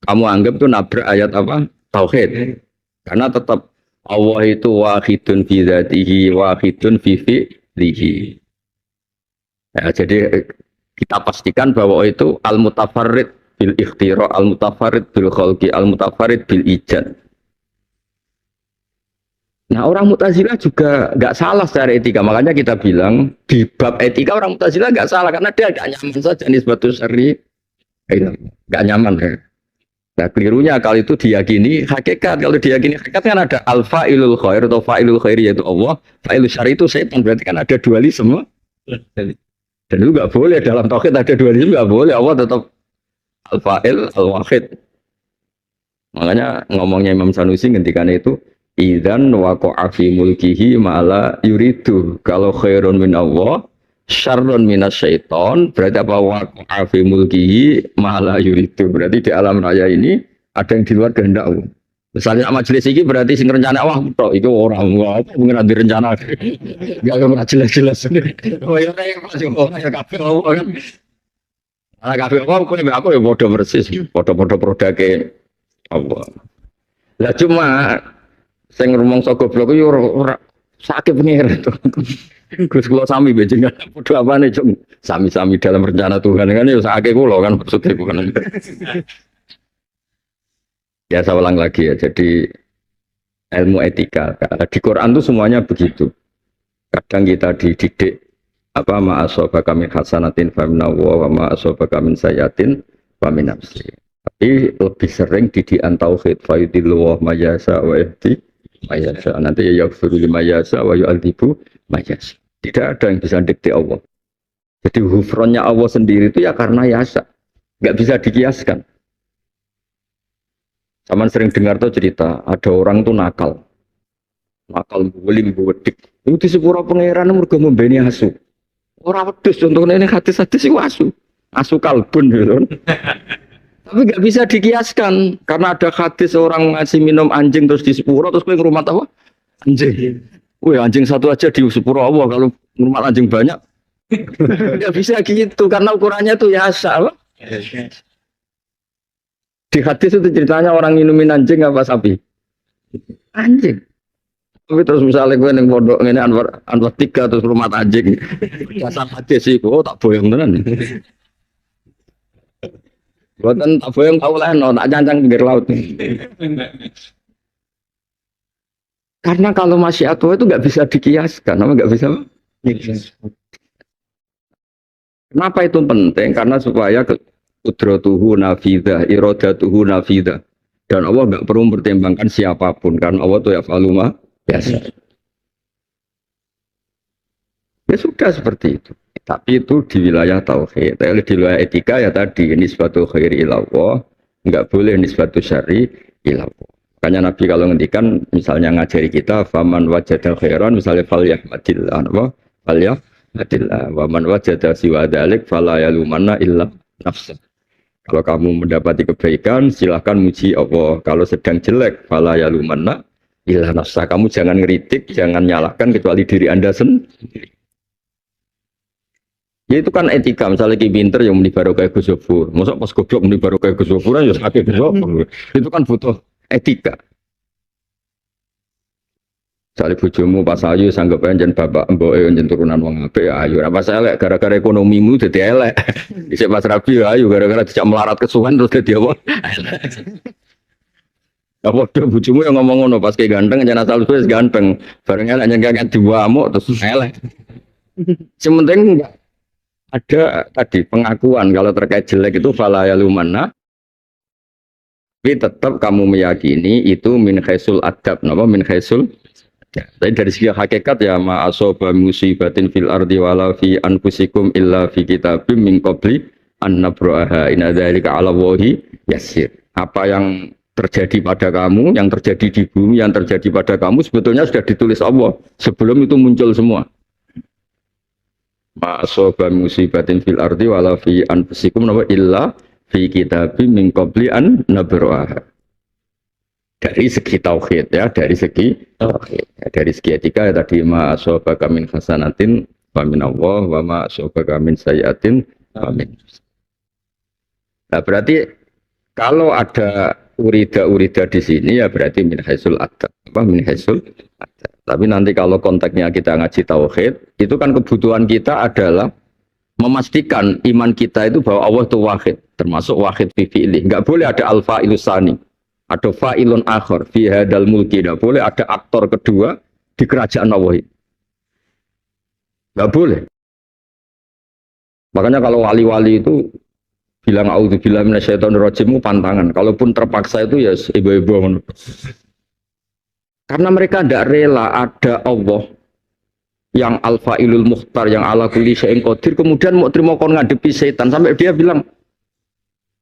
kamu anggap tuh nabrak ayat apa? Tauhid. Karena tetap Allah itu wahidun fi dzatihi wahidun fi fi'lihi. Ya, jadi kita pastikan bahwa itu al-mutafarrid bil ikhtira, al-mutafarrid bil khalqi, al-mutafarrid bil ijad. Nah, orang Mu'tazilah juga nggak salah secara etika. Makanya kita bilang di bab etika orang Mu'tazilah nggak salah karena dia nggak nyaman saja nisbatus syar'i. Nggak nyaman ya. Nah, kelirunya kalau itu diyakini hakikat. Kalau diyakini hakikat kan ada al-fa'ilul khair atau fa'ilul khairi yaitu Allah. Fa'ilul syari itu setan. Berarti kan ada dualisme. Dan itu nggak boleh dalam tauhid ada dualisme, nggak boleh. Allah tetap Al-Fa'il, Al-Wahid. Makanya ngomongnya Imam Sanusi ngendikane itu idzan waqa'a fi mulkihi ma'ala yuridu. Kalau khairun min Allah, syarrun minas syaiton, berarti apa waqa'a fi mulkihi ma'ala yuridu. Berarti di alam raya ini ada yang di luar kehendak Allah. Misalnya majelis ini berarti sing rencana wah tok itu orang wah apa pengen direncana. Enggak jelas-jelas. Oh ya repot sih oh ya kabeh Allah kan. Ana kabeh Allah aku ya bodoh persis, bodoh-bodoh produknya Allah. Lah cuma sing rumangsa goblok yo ora sakit pengen itu. Gus kula sami benjengan padha apane cung sami-sami dalam rencana Tuhan kan ya sakit kula kan maksudnya bukan. Ya saya ulang lagi ya. Jadi ilmu etika di Quran tuh semuanya begitu. Kadang kita dididik apa ma'asobaka min hasanatin faminallah wa ma'asobaka min sayatin famin nafsi. Tapi lebih sering didikan tauhid fayudillah mayasa wa yahdi mayasa. Nanti ya yaghfiru limayasa wa yu'adzibu mayasa. Tidak ada yang bisa dikte Allah. Jadi hufronnya Allah sendiri itu ya karena yasa. Nggak bisa dikiaskan. Sama sering dengar tuh cerita, ada orang tuh nakal bulim buwedik. Itu di sepura pangeran mergo membeni asu. Ora wedhus contohnya ini hadis-hadis itu asu kalbun gitu. Tapi nggak bisa dikiaskan karena ada hadis orang ngasih minum anjing terus di sepura terus ke rumah tahu anjing. Wih anjing satu aja di sepura Allah kalau rumah anjing banyak nggak bisa gitu karena ukurannya tuh ya asal. Di hadis itu ceritanya orang minumin anjing apa sapi? Anjing. Tapi terus misalnya gue neng pondok ini Anwar 3 terus rumah anjing. Dasar hadis sih, oh tak boyong tenan. Buatan tak boyong tahu lah, no, tak cancang pinggir laut. Karena kalau masih tua itu nggak bisa dikiaskan, nama nggak bisa. Kenapa itu penting? Karena supaya qudratuhu nafidah, iradatuhu nafidah. Dan Allah enggak perlu mempertimbangkan siapapun karena Allah itu yaf'alu ma biasa. Ya sudah seperti itu. Tapi itu di wilayah tauhid. Tapi di wilayah etika ya tadi nisbatu khairi ilallah, enggak boleh nisbatu syarri ilallah. Makanya Nabi kalau ngendikan misalnya ngajari kita faman wajada khairan misalnya falyahmadillah apa? Falyahmadillah wa man wajada siwa dzalik fala yalumanna illa nafsah. Kalau kamu mendapati kebaikan, silahkan muji Allah. Kalau sedang jelek, fala yalumanna illa nafsa. Kamu jangan ngeritik, jangan nyalahkan kecuali diri Anda sendiri. Ya itu kan etika. Misalnya Ki pinter yang muni barokah Gus Zofur. Masa pas goblok muni barokah Gus Zofur ya sakit Gus Zofur. Itu kan butuh etika. Misalnya bojomu pas ayu sanggup jen bapak mboke jen turunan wong apik ayu. Ora pas elek gara-gara ekonomimu dadi elek. Dhisik pas rabi ayu gara-gara dijak melarat kesuwen terus dadi apa? Apa tuh bojomu yang ngomong ngono pas ke ganteng jen asal wis ganteng. Bareng elek jen gak diwamuk terus elek. Sementing enggak ada tadi pengakuan kalau terkait jelek itu fala yalumanna. Tapi tetap kamu meyakini itu min khaisul adab, napa min khaisul. Ya, tapi dari segi hakikat ya ma'asoba musibatin fil ardi wala fi anfusikum illa fi kitabim min qabli an nabraha inna dzalika 'ala Allahi yasir. Apa yang terjadi pada kamu, yang terjadi di bumi, yang terjadi pada kamu sebetulnya sudah ditulis Allah sebelum itu muncul semua. Ma'asoba musibatin fil ardi wala fi anfusikum illa fi kitabim min qabli an nabraha. Dari segi tauhid ya, dari segi tauhid. Ya, dari segi etika ya tadi ma asabaka min hasanatin wa min Allah wa ma asabaka min sayyi'atin wa min. Nah, berarti kalau ada urida di sini ya berarti min haisul adab. Apa min haisul adab. Tapi nanti kalau konteksnya kita ngaji tauhid, itu kan kebutuhan kita adalah memastikan iman kita itu bahwa Allah itu wahid, termasuk wahid fi fi'li. Enggak boleh ada alfa ilusani. Ada fa'ilun akhir fi hadal mulki, tidak boleh ada aktor kedua di kerajaan Allah. Tidak boleh. Makanya kalau wali-wali itu bilang auzubillahi minasyaitonir rajim pantangan. Kalaupun terpaksa itu ya ibu-ibu. Karena mereka tidak rela ada Allah yang al-fa'ilul mukhtar, yang ala kulli syai'in qadir, kemudian mau terima kon ngadepi setan sampai dia bilang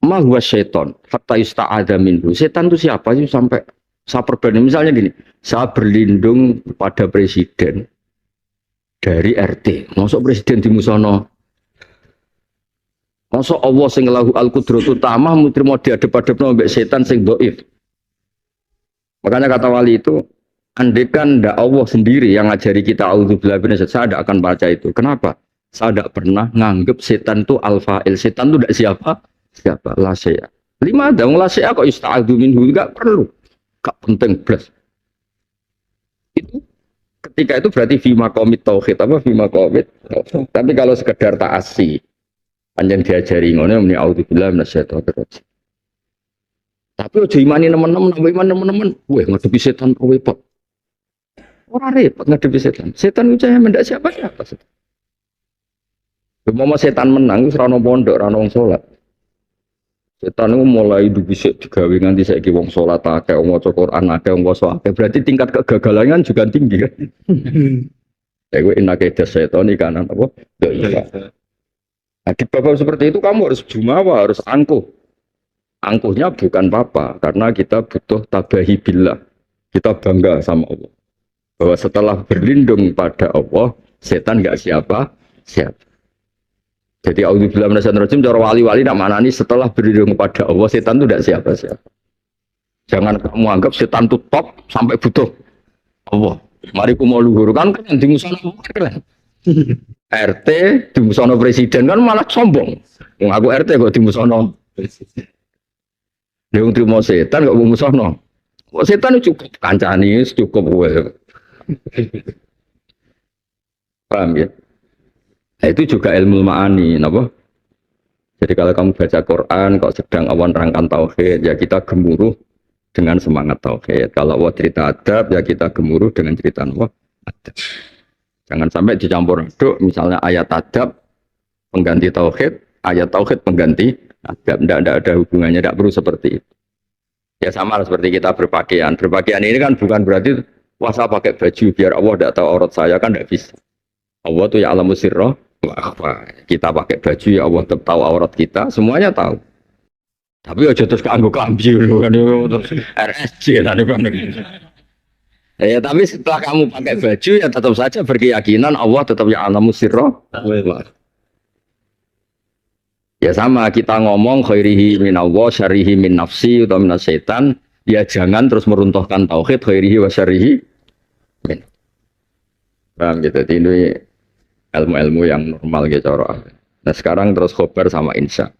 Ma huwa syaiton hatta yusta'adza minhu. Setan itu siapa sih sampai saya perbanding misalnya gini, saya berlindung pada presiden dari RT. Masuk presiden di musono. Masuk Allah sing lahu al-qudratu tamah mutrimo diadep-adepno mbek setan sing dhaif. Makanya kata wali itu, andekan ndak Allah sendiri yang ngajari kita auzubillahi minasyaitonir, saya tidak akan baca itu. Kenapa? Saya tidak pernah nganggep setan itu al-fa'il. Setan itu tidak siapa? Siapa? La syai'a. Lima ada la syai'a kok ista'adzu minhu, enggak perlu. Enggak penting blas. Itu ketika itu berarti fi maqamit tauhid apa fi maqamit. Tapi kalau sekedar ta'assi, panjang diajari ngono muni auzubillahi minasyaitonir rajim. Tapi ojo imani teman-teman, iman teman-teman, weh ngadepi setan repot. Ora repot ngadepi setan. Setan itu cahaya mendak siapa-siapa. Mau setan menang wis ra ono pondok, ra ono wong salat. Setan itu mulai dibisik digawe nganti saiki wong salat akeh, wong maca Quran akeh, wong poso akeh. Berarti tingkat kegagalan juga tinggi kan. Ya gue inake setan iki kanan apa? Ya iya. Nah, di bab seperti itu kamu harus jumawa, harus angkuh. Angkuhnya bukan apa, karena kita butuh tabahi billah. Kita bangga sama Allah. Bahwa setelah berlindung pada Allah, setan enggak siapa. Jadi auzubillahi minasyaitonir rajim cara wali-wali nak manani setelah berlindung pada Allah, setan itu enggak siapa-siapa. Jangan kamu anggap setan itu top sampai butuh Allah. Mari ku mau luhur kan yang dimusuhno keren. RT dimusuhno presiden kan malah sombong. Wong aku RT kok dimusuhno presiden. Dia terima setan kok musuhno. Kok setan itu cukup kancani, cukup kowe. Paham ya? Nah, itu juga ilmu ma'ani, napa? Jadi kalau kamu baca Quran kok sedang awan rangkan tauhid, ya kita gemuruh dengan semangat tauhid. Kalau Allah cerita adab, ya kita gemuruh dengan cerita apa? Adab. Jangan sampai dicampur aduk, misalnya ayat adab pengganti tauhid, ayat tauhid pengganti adab. Tidak ada hubungannya, tidak perlu seperti itu. Ya sama seperti kita berpakaian. Berpakaian ini kan bukan berarti wah saya pakai baju biar Allah tidak tahu aurat saya, kan tidak bisa. Allah tuh ya alamu sirra wa akhfa. Kita pakai baju ya Allah tetap tahu aurat kita, semuanya tahu. Tapi aja terus keanggo klambi kan terus RSC tadi kan. Ya tapi setelah kamu pakai baju ya tetap saja berkeyakinan Allah tetap ya alamu sirra wa. Ya sama kita ngomong khairihi min Allah syarihi min nafsi atau min syaitan, ya jangan terus meruntuhkan tauhid khairihi wa syarihi min. Paham gitu, ini ilmu-ilmu yang normal gitu. Nah sekarang terus khobar sama insya.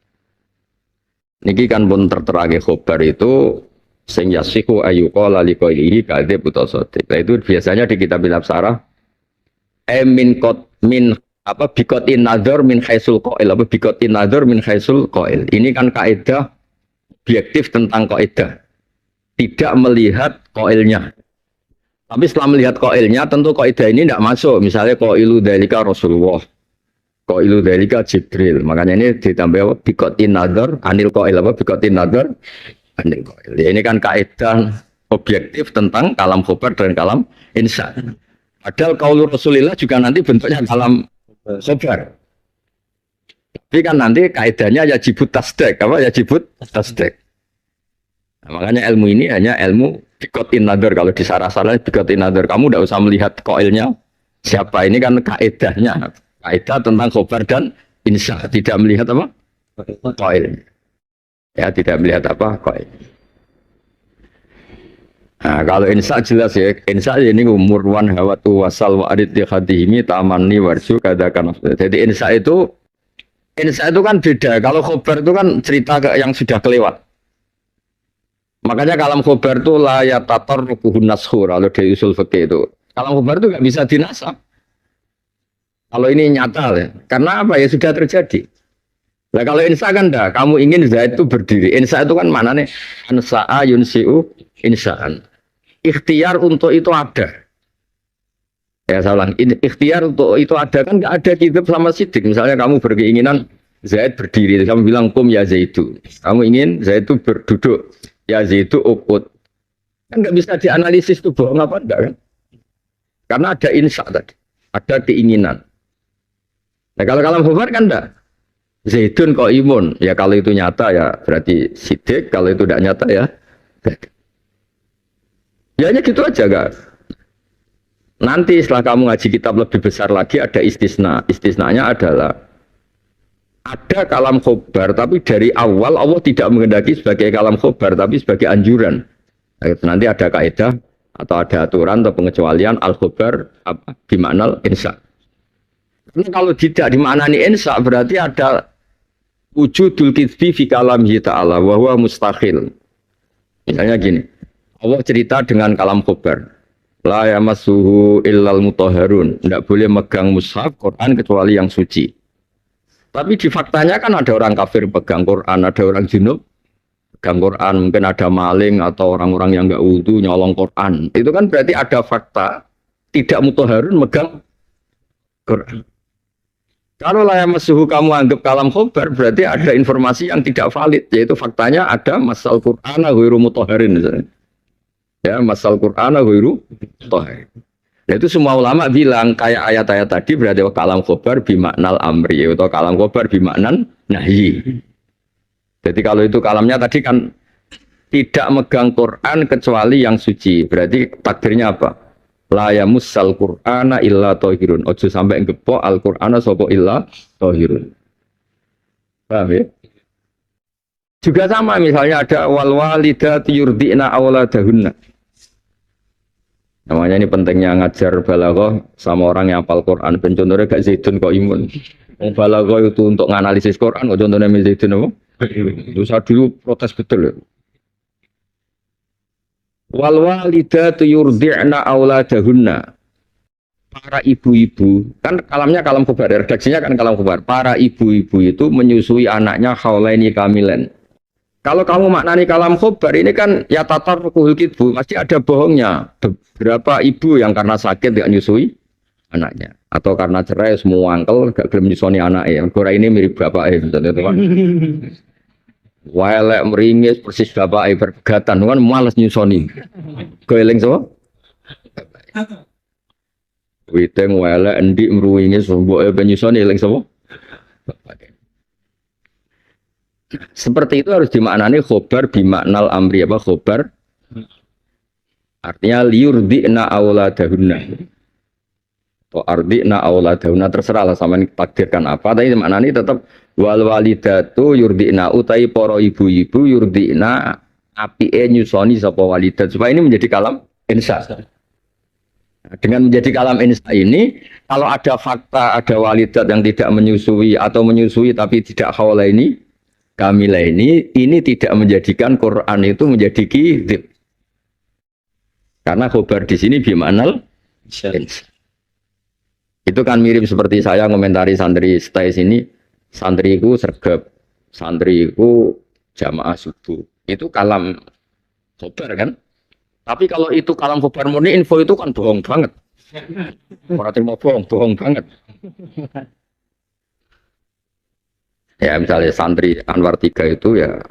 Niki kan pun terterage khobar itu sing yasiku ayyuqala liqailihi kadzib utawa shadiq. Nah itu biasanya di kitab-kitab sarah min qad min apa bikotin nazar min khaisul qail, apa bikotin nazar min khaisul qail. Ini kan kaidah objektif tentang kaidah, tidak melihat qailnya. Tapi setelah melihat qailnya tentu kaidah ini tidak masuk. Misalnya qailu dzalika Rasulullah, qailu dzalika Jibril. Makanya ini ditambah apa bikotin nazar anil qail, apa bikotin nazar anil qail. Ya, ini kan kaidah objektif tentang kalam khobar dan kalam insya. Padahal qaulur Rasulillah juga nanti bentuknya kalam khobar. Tapi kan nanti kaidahnya ya jibut tasdek, apa ya jibut tasdek. Nah, makanya ilmu ini hanya ilmu bikotin nadar. Kalau di sarah-sarah bikotin nadar, kamu tidak usah melihat koilnya siapa, ini kan kaidahnya, kaidah tentang khobar dan insya, tidak melihat apa koil. Ya tidak melihat apa koil. Nah, kalau insya jelas ya, insya ini umurwan hawatu wasal wa arid di khadihimi tamanni warju kadakan. Jadi insya itu kan beda. Kalau khobar itu kan cerita yang sudah kelewat. Makanya kalam khobar itu layak tatar rukuhun nashur. Kalau dari usul fikih itu kalam khobar itu nggak bisa dinasab. Kalau ini nyata ya, karena apa ya sudah terjadi. Nah kalau insya kan dah, kamu ingin Zaid itu berdiri. Insya itu kan mana nih? Ansa'a yunsi'u insaan. Ikhtiar untuk itu ada. Ya salah. Ikhtiar untuk itu ada kan nggak ada kitab sama sidik. Misalnya kamu berkeinginan Zaid berdiri, kamu bilang kum ya Zaidu. Kamu ingin Zaid itu berduduk, ya Zaidu ukut. Kan nggak bisa dianalisis itu bohong apa enggak kan? Karena ada insya tadi, ada keinginan. Nah kalau kalam khobar kan enggak. Zaidun kok imun. Ya kalau itu nyata ya berarti sidik, kalau itu tidak nyata ya. Ya hanya gitu aja kan. Nanti setelah kamu ngaji kitab lebih besar lagi ada istisna. Istisnanya adalah ada kalam khobar tapi dari awal Allah tidak menghendaki sebagai kalam khobar tapi sebagai anjuran. Nah, nanti ada kaidah atau ada aturan atau pengecualian al khobar apa bimaknal insa. Ini kalau tidak dimaknani insa berarti ada wujudul kitsbi fi kalamihi ta'ala wa huwa mustahil. Misalnya gini, Allah cerita dengan kalam khobar. La yamassuhu illal mutahharun. Tidak boleh megang mushaf Quran kecuali yang suci. Tapi di faktanya kan ada orang kafir pegang Quran, ada orang junub pegang Quran, mungkin ada maling atau orang-orang yang enggak wudu nyolong Quran. Itu kan berarti ada fakta tidak mutahharun megang Quran. Kalau la yamassuhu kamu anggap kalam khobar berarti ada informasi yang tidak valid, yaitu faktanya ada masal Quran ghairu mutahharin misalnya. Ya, masal Quran ghairu mutahharin. Nah, itu semua ulama bilang kayak ayat-ayat tadi berarti kalam khobar bimaknal amri atau kalam khobar bimaknan nahyi. Jadi kalau itu kalamnya tadi kan tidak megang Quran kecuali yang suci. Berarti takdirnya apa? La yamussal Qur'ana illa thahirun. Ojo sampai ngepok Al-Qur'ana sapa illa thahirun. Paham ya? Juga sama misalnya ada wal walidatu yurdina auladahunna. Namanya ini pentingnya ngajar balaghah sama orang yang hafal Quran. Ben contohnya gak Zaidun kok imun. Wong balaghah itu untuk menganalisis Quran kok contohnya Zaidun apa? Itu saya dulu protes betul ya. Wal walidatu yurdi'na auladahunna. Para ibu-ibu, kan kalamnya kalam khobar, redaksinya kan kalam khobar. Para ibu-ibu itu menyusui anaknya haulaini kamilan. Kalau kamu maknani kalam khobar ini kan ya tatar kuhul kitbu, pasti ada bohongnya. Beberapa ibu yang karena sakit gak nyusui anaknya, atau karena cerai semua angkel gak gelem nyusoni anaknya. Gora ini mirip bapaknya misalnya itu kan. Walek meringis persis bapaknya berpegatan kan malas nyusoni. Goeling semua. Witeng walek endik meruingis mboke penyusoni eling semua. Seperti itu harus dimaknani khobar bimaknal amri apa khobar artinya liurdina auladahunna atau ardina auladahunna terserah lah sama takdirkan apa tapi maknani tetap wal walidatu yurdina utai para ibu-ibu yurdina apike nyusoni sapa walidat supaya ini menjadi kalam insa. Dengan menjadi kalam insa ini kalau ada fakta ada walidat yang tidak menyusui atau menyusui tapi tidak haula ini kamilah ini tidak menjadikan Quran itu menjadi kizib. Karena khobar di sini bimaknal insa. Itu kan mirip seperti saya komentari santri stay sini, santriku sergap, santriku jamaah subuh. Itu kalam khobar kan? Tapi kalau itu kalam khobar murni info itu kan bohong banget. Orang mau bohong banget. Ya misalnya santri Anwar 3 itu ya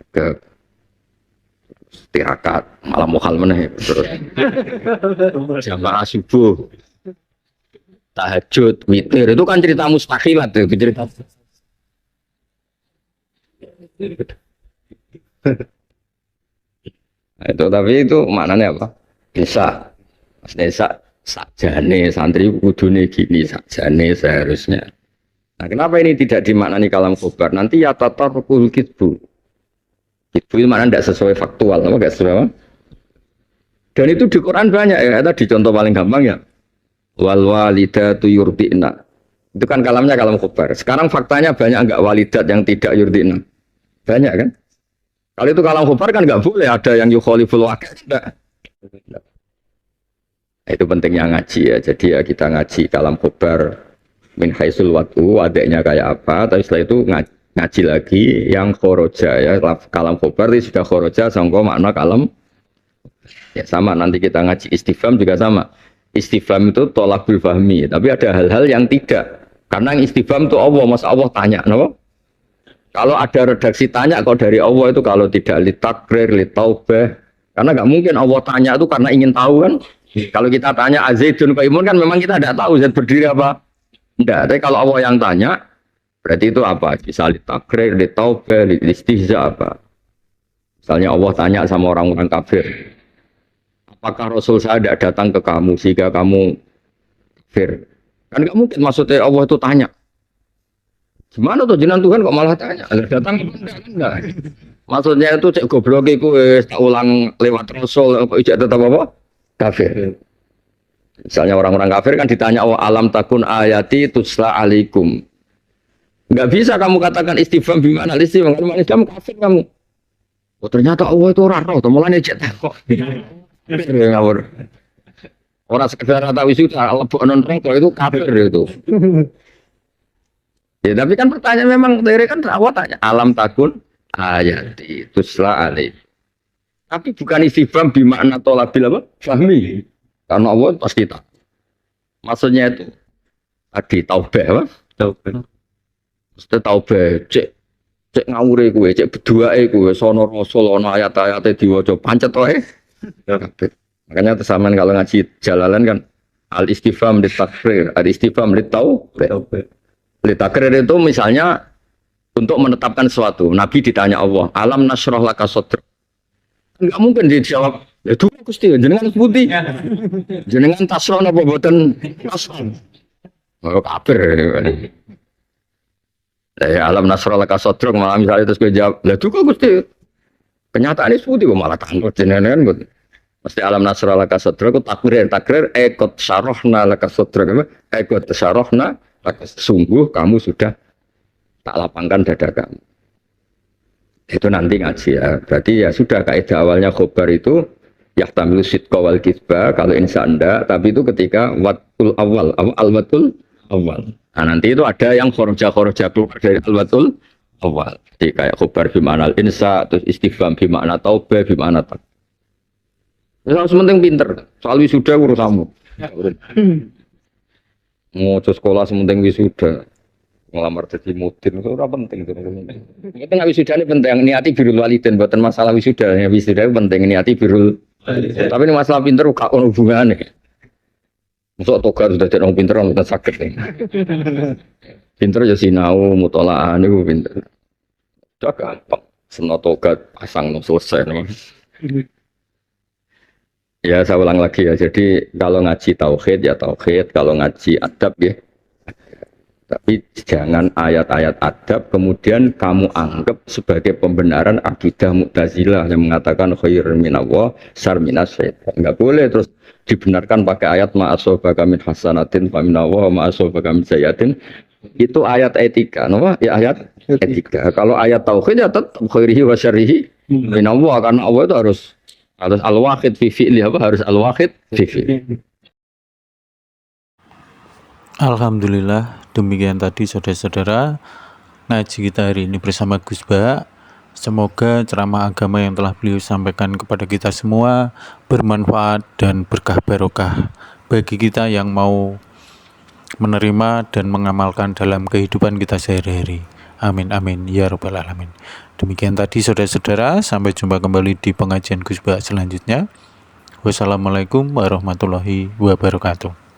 ke tirakat malah mukhal meneh terus jamaah subuh tahajud witir itu kan cerita mustahilat itu cerita nah, itu tapi itu maknanya apa desa sakjane santri kudune gini sakjane seharusnya. Nah, kenapa ini tidak dimaknani kalam khobar? Nanti ya tatarukul kitbu. Kitbu itu maknanya tidak sesuai faktual, apa enggak sesuai apa? Dan itu di Quran banyak ya. Tadi contoh paling gampang ya. Wal walidatu yurdina. Itu kan kalamnya kalam khobar. Sekarang faktanya banyak enggak walidat yang tidak yurdina? Banyak kan? Kalau itu kalam khobar kan enggak boleh ada yang yukhaliful waqi'. Enggak. Nah, itu pentingnya ngaji ya. Jadi ya kita ngaji kalam khobar min haisul waktu adanya kayak apa tapi setelah itu ngaji lagi yang khoroja ya kalam khobar itu sudah khoroja sangko makna kalam ya sama nanti kita ngaji istifham juga sama istifham itu tolakul fahmi tapi ada hal-hal yang tidak karena yang istifham itu Allah masa Allah tanya no? Kalau ada redaksi tanya kok dari Allah itu kalau tidak litakrir litaubah karena nggak mungkin Allah tanya itu karena ingin tahu kan kalau kita tanya Zaidun qaimun kan memang kita tidak tahu Zaid berdiri apa. Enggak, tapi kalau Allah yang tanya, Berarti itu apa? Bisa litakrir, litaubah, listihza apa? Misalnya Allah tanya sama orang-orang kafir, apakah Rasul saya tidak datang ke kamu sehingga kamu kafir? Kan nggak mungkin maksudnya Allah itu tanya. Gimana tuh jenengan Tuhan kok malah tanya? Datang apa enggak? Maksudnya itu cek goblok iku wis tak ulang lewat Rasul apa ijak tetap apa? Kafir. Misalnya orang-orang kafir kan ditanya Allah alam takun ayati tusla alaikum. Enggak bisa kamu katakan istifham bimana istifham kamu kafir kamu. Oh ternyata Allah itu ora roh, mulane cek kok. Ngawur. Orang sekedar tahu wisuda lebok non rokok itu kafir itu. Ya tapi kan pertanyaan memang dari kan Allah tanya alam takun ayati tusla alaih. Tapi bukan istifham bimakna tolabil apa? Fahmi. Karena Allah pasti tak. Maksudnya itu tadi taubah apa? Taubah. Mesti taubah cek ngawure kowe, cek berduae kowe sono rasul ana ayat-ayate diwaca pancet wae. Makanya tersamaan kalau ngaji jalalan kan al istifham litakrir, al istifham litaubah. Litakrir itu misalnya untuk menetapkan sesuatu. Nabi ditanya Allah, alam nasroh laka sodr. Enggak mungkin dijawab, ya dulu Gusti, jenengan putih. Jenengan tasroh napa boten tasroh. Oh kafir. Ya alam nasroh laka sodr malah misalnya terus gue jawab, lah dulu Gusti. Kenyataannya putih kok malah tanggut jenengan kan. Mesti alam nasroh laka sodr ku takrir ekot sarohna laka sodr. Ekot sarohna laka sungguh kamu sudah tak lapangkan dada kamu. Itu nanti ngaji ya. Berarti ya sudah kaidah awalnya khobar itu yahtamilu sidqa wal kitsba kalau insan ndak, tapi itu ketika watul awal, al-watul awal. Nah, nanti itu ada yang khoroja keluar dari al-watul awal. Jadi kayak khobar bima'na al-insa, terus istifham bima'na taubah, bima'na tak. Ya penting pinter. Soal wisuda urusanmu. Mau sekolah sementing wisuda. Ngelamar jadi mudin itu ora penting itu. Penting wisuda ini penting niati birrul walidain buatan masalah wisuda. Ya wisuda itu penting niati birrul. Tapi ini masalah pinter gak ono hubungane. Masuk toga sudah jadi orang pinter orang sakit nih. Pinter ya sinau mutolaah niku pinter. Sudah gampang. Seno toga pasang selesai. Ya saya ulang lagi ya. Jadi kalau ngaji tauhid ya tauhid, kalau ngaji adab ya. Tapi jangan ayat-ayat adab kemudian kamu anggap sebagai pembenaran akidah Mu'tazilah yang mengatakan khairun minallah syarrun minas syaitan. Enggak boleh terus dibenarkan pakai ayat ma'asobaka min hasanatin fa minallah ma'asobaka min sayyatin. Itu ayat etika, no? Ya ayat etika. Kalau ayat tauhid ya tetap khairihi wa syarrihi minallah karena Allah itu harus al-wahid fi fi'li apa harus al-wahid fi fi'li. Alhamdulillah, demikian tadi saudara-saudara ngaji kita hari ini bersama Gus Ba. Semoga ceramah agama yang telah beliau sampaikan kepada kita semua bermanfaat dan berkah barokah bagi kita yang mau menerima dan mengamalkan dalam kehidupan kita sehari-hari. Amin amin ya rabbal alamin. Demikian tadi saudara-saudara, sampai jumpa kembali di pengajian Gus Ba selanjutnya. Wassalamualaikum warahmatullahi wabarakatuh.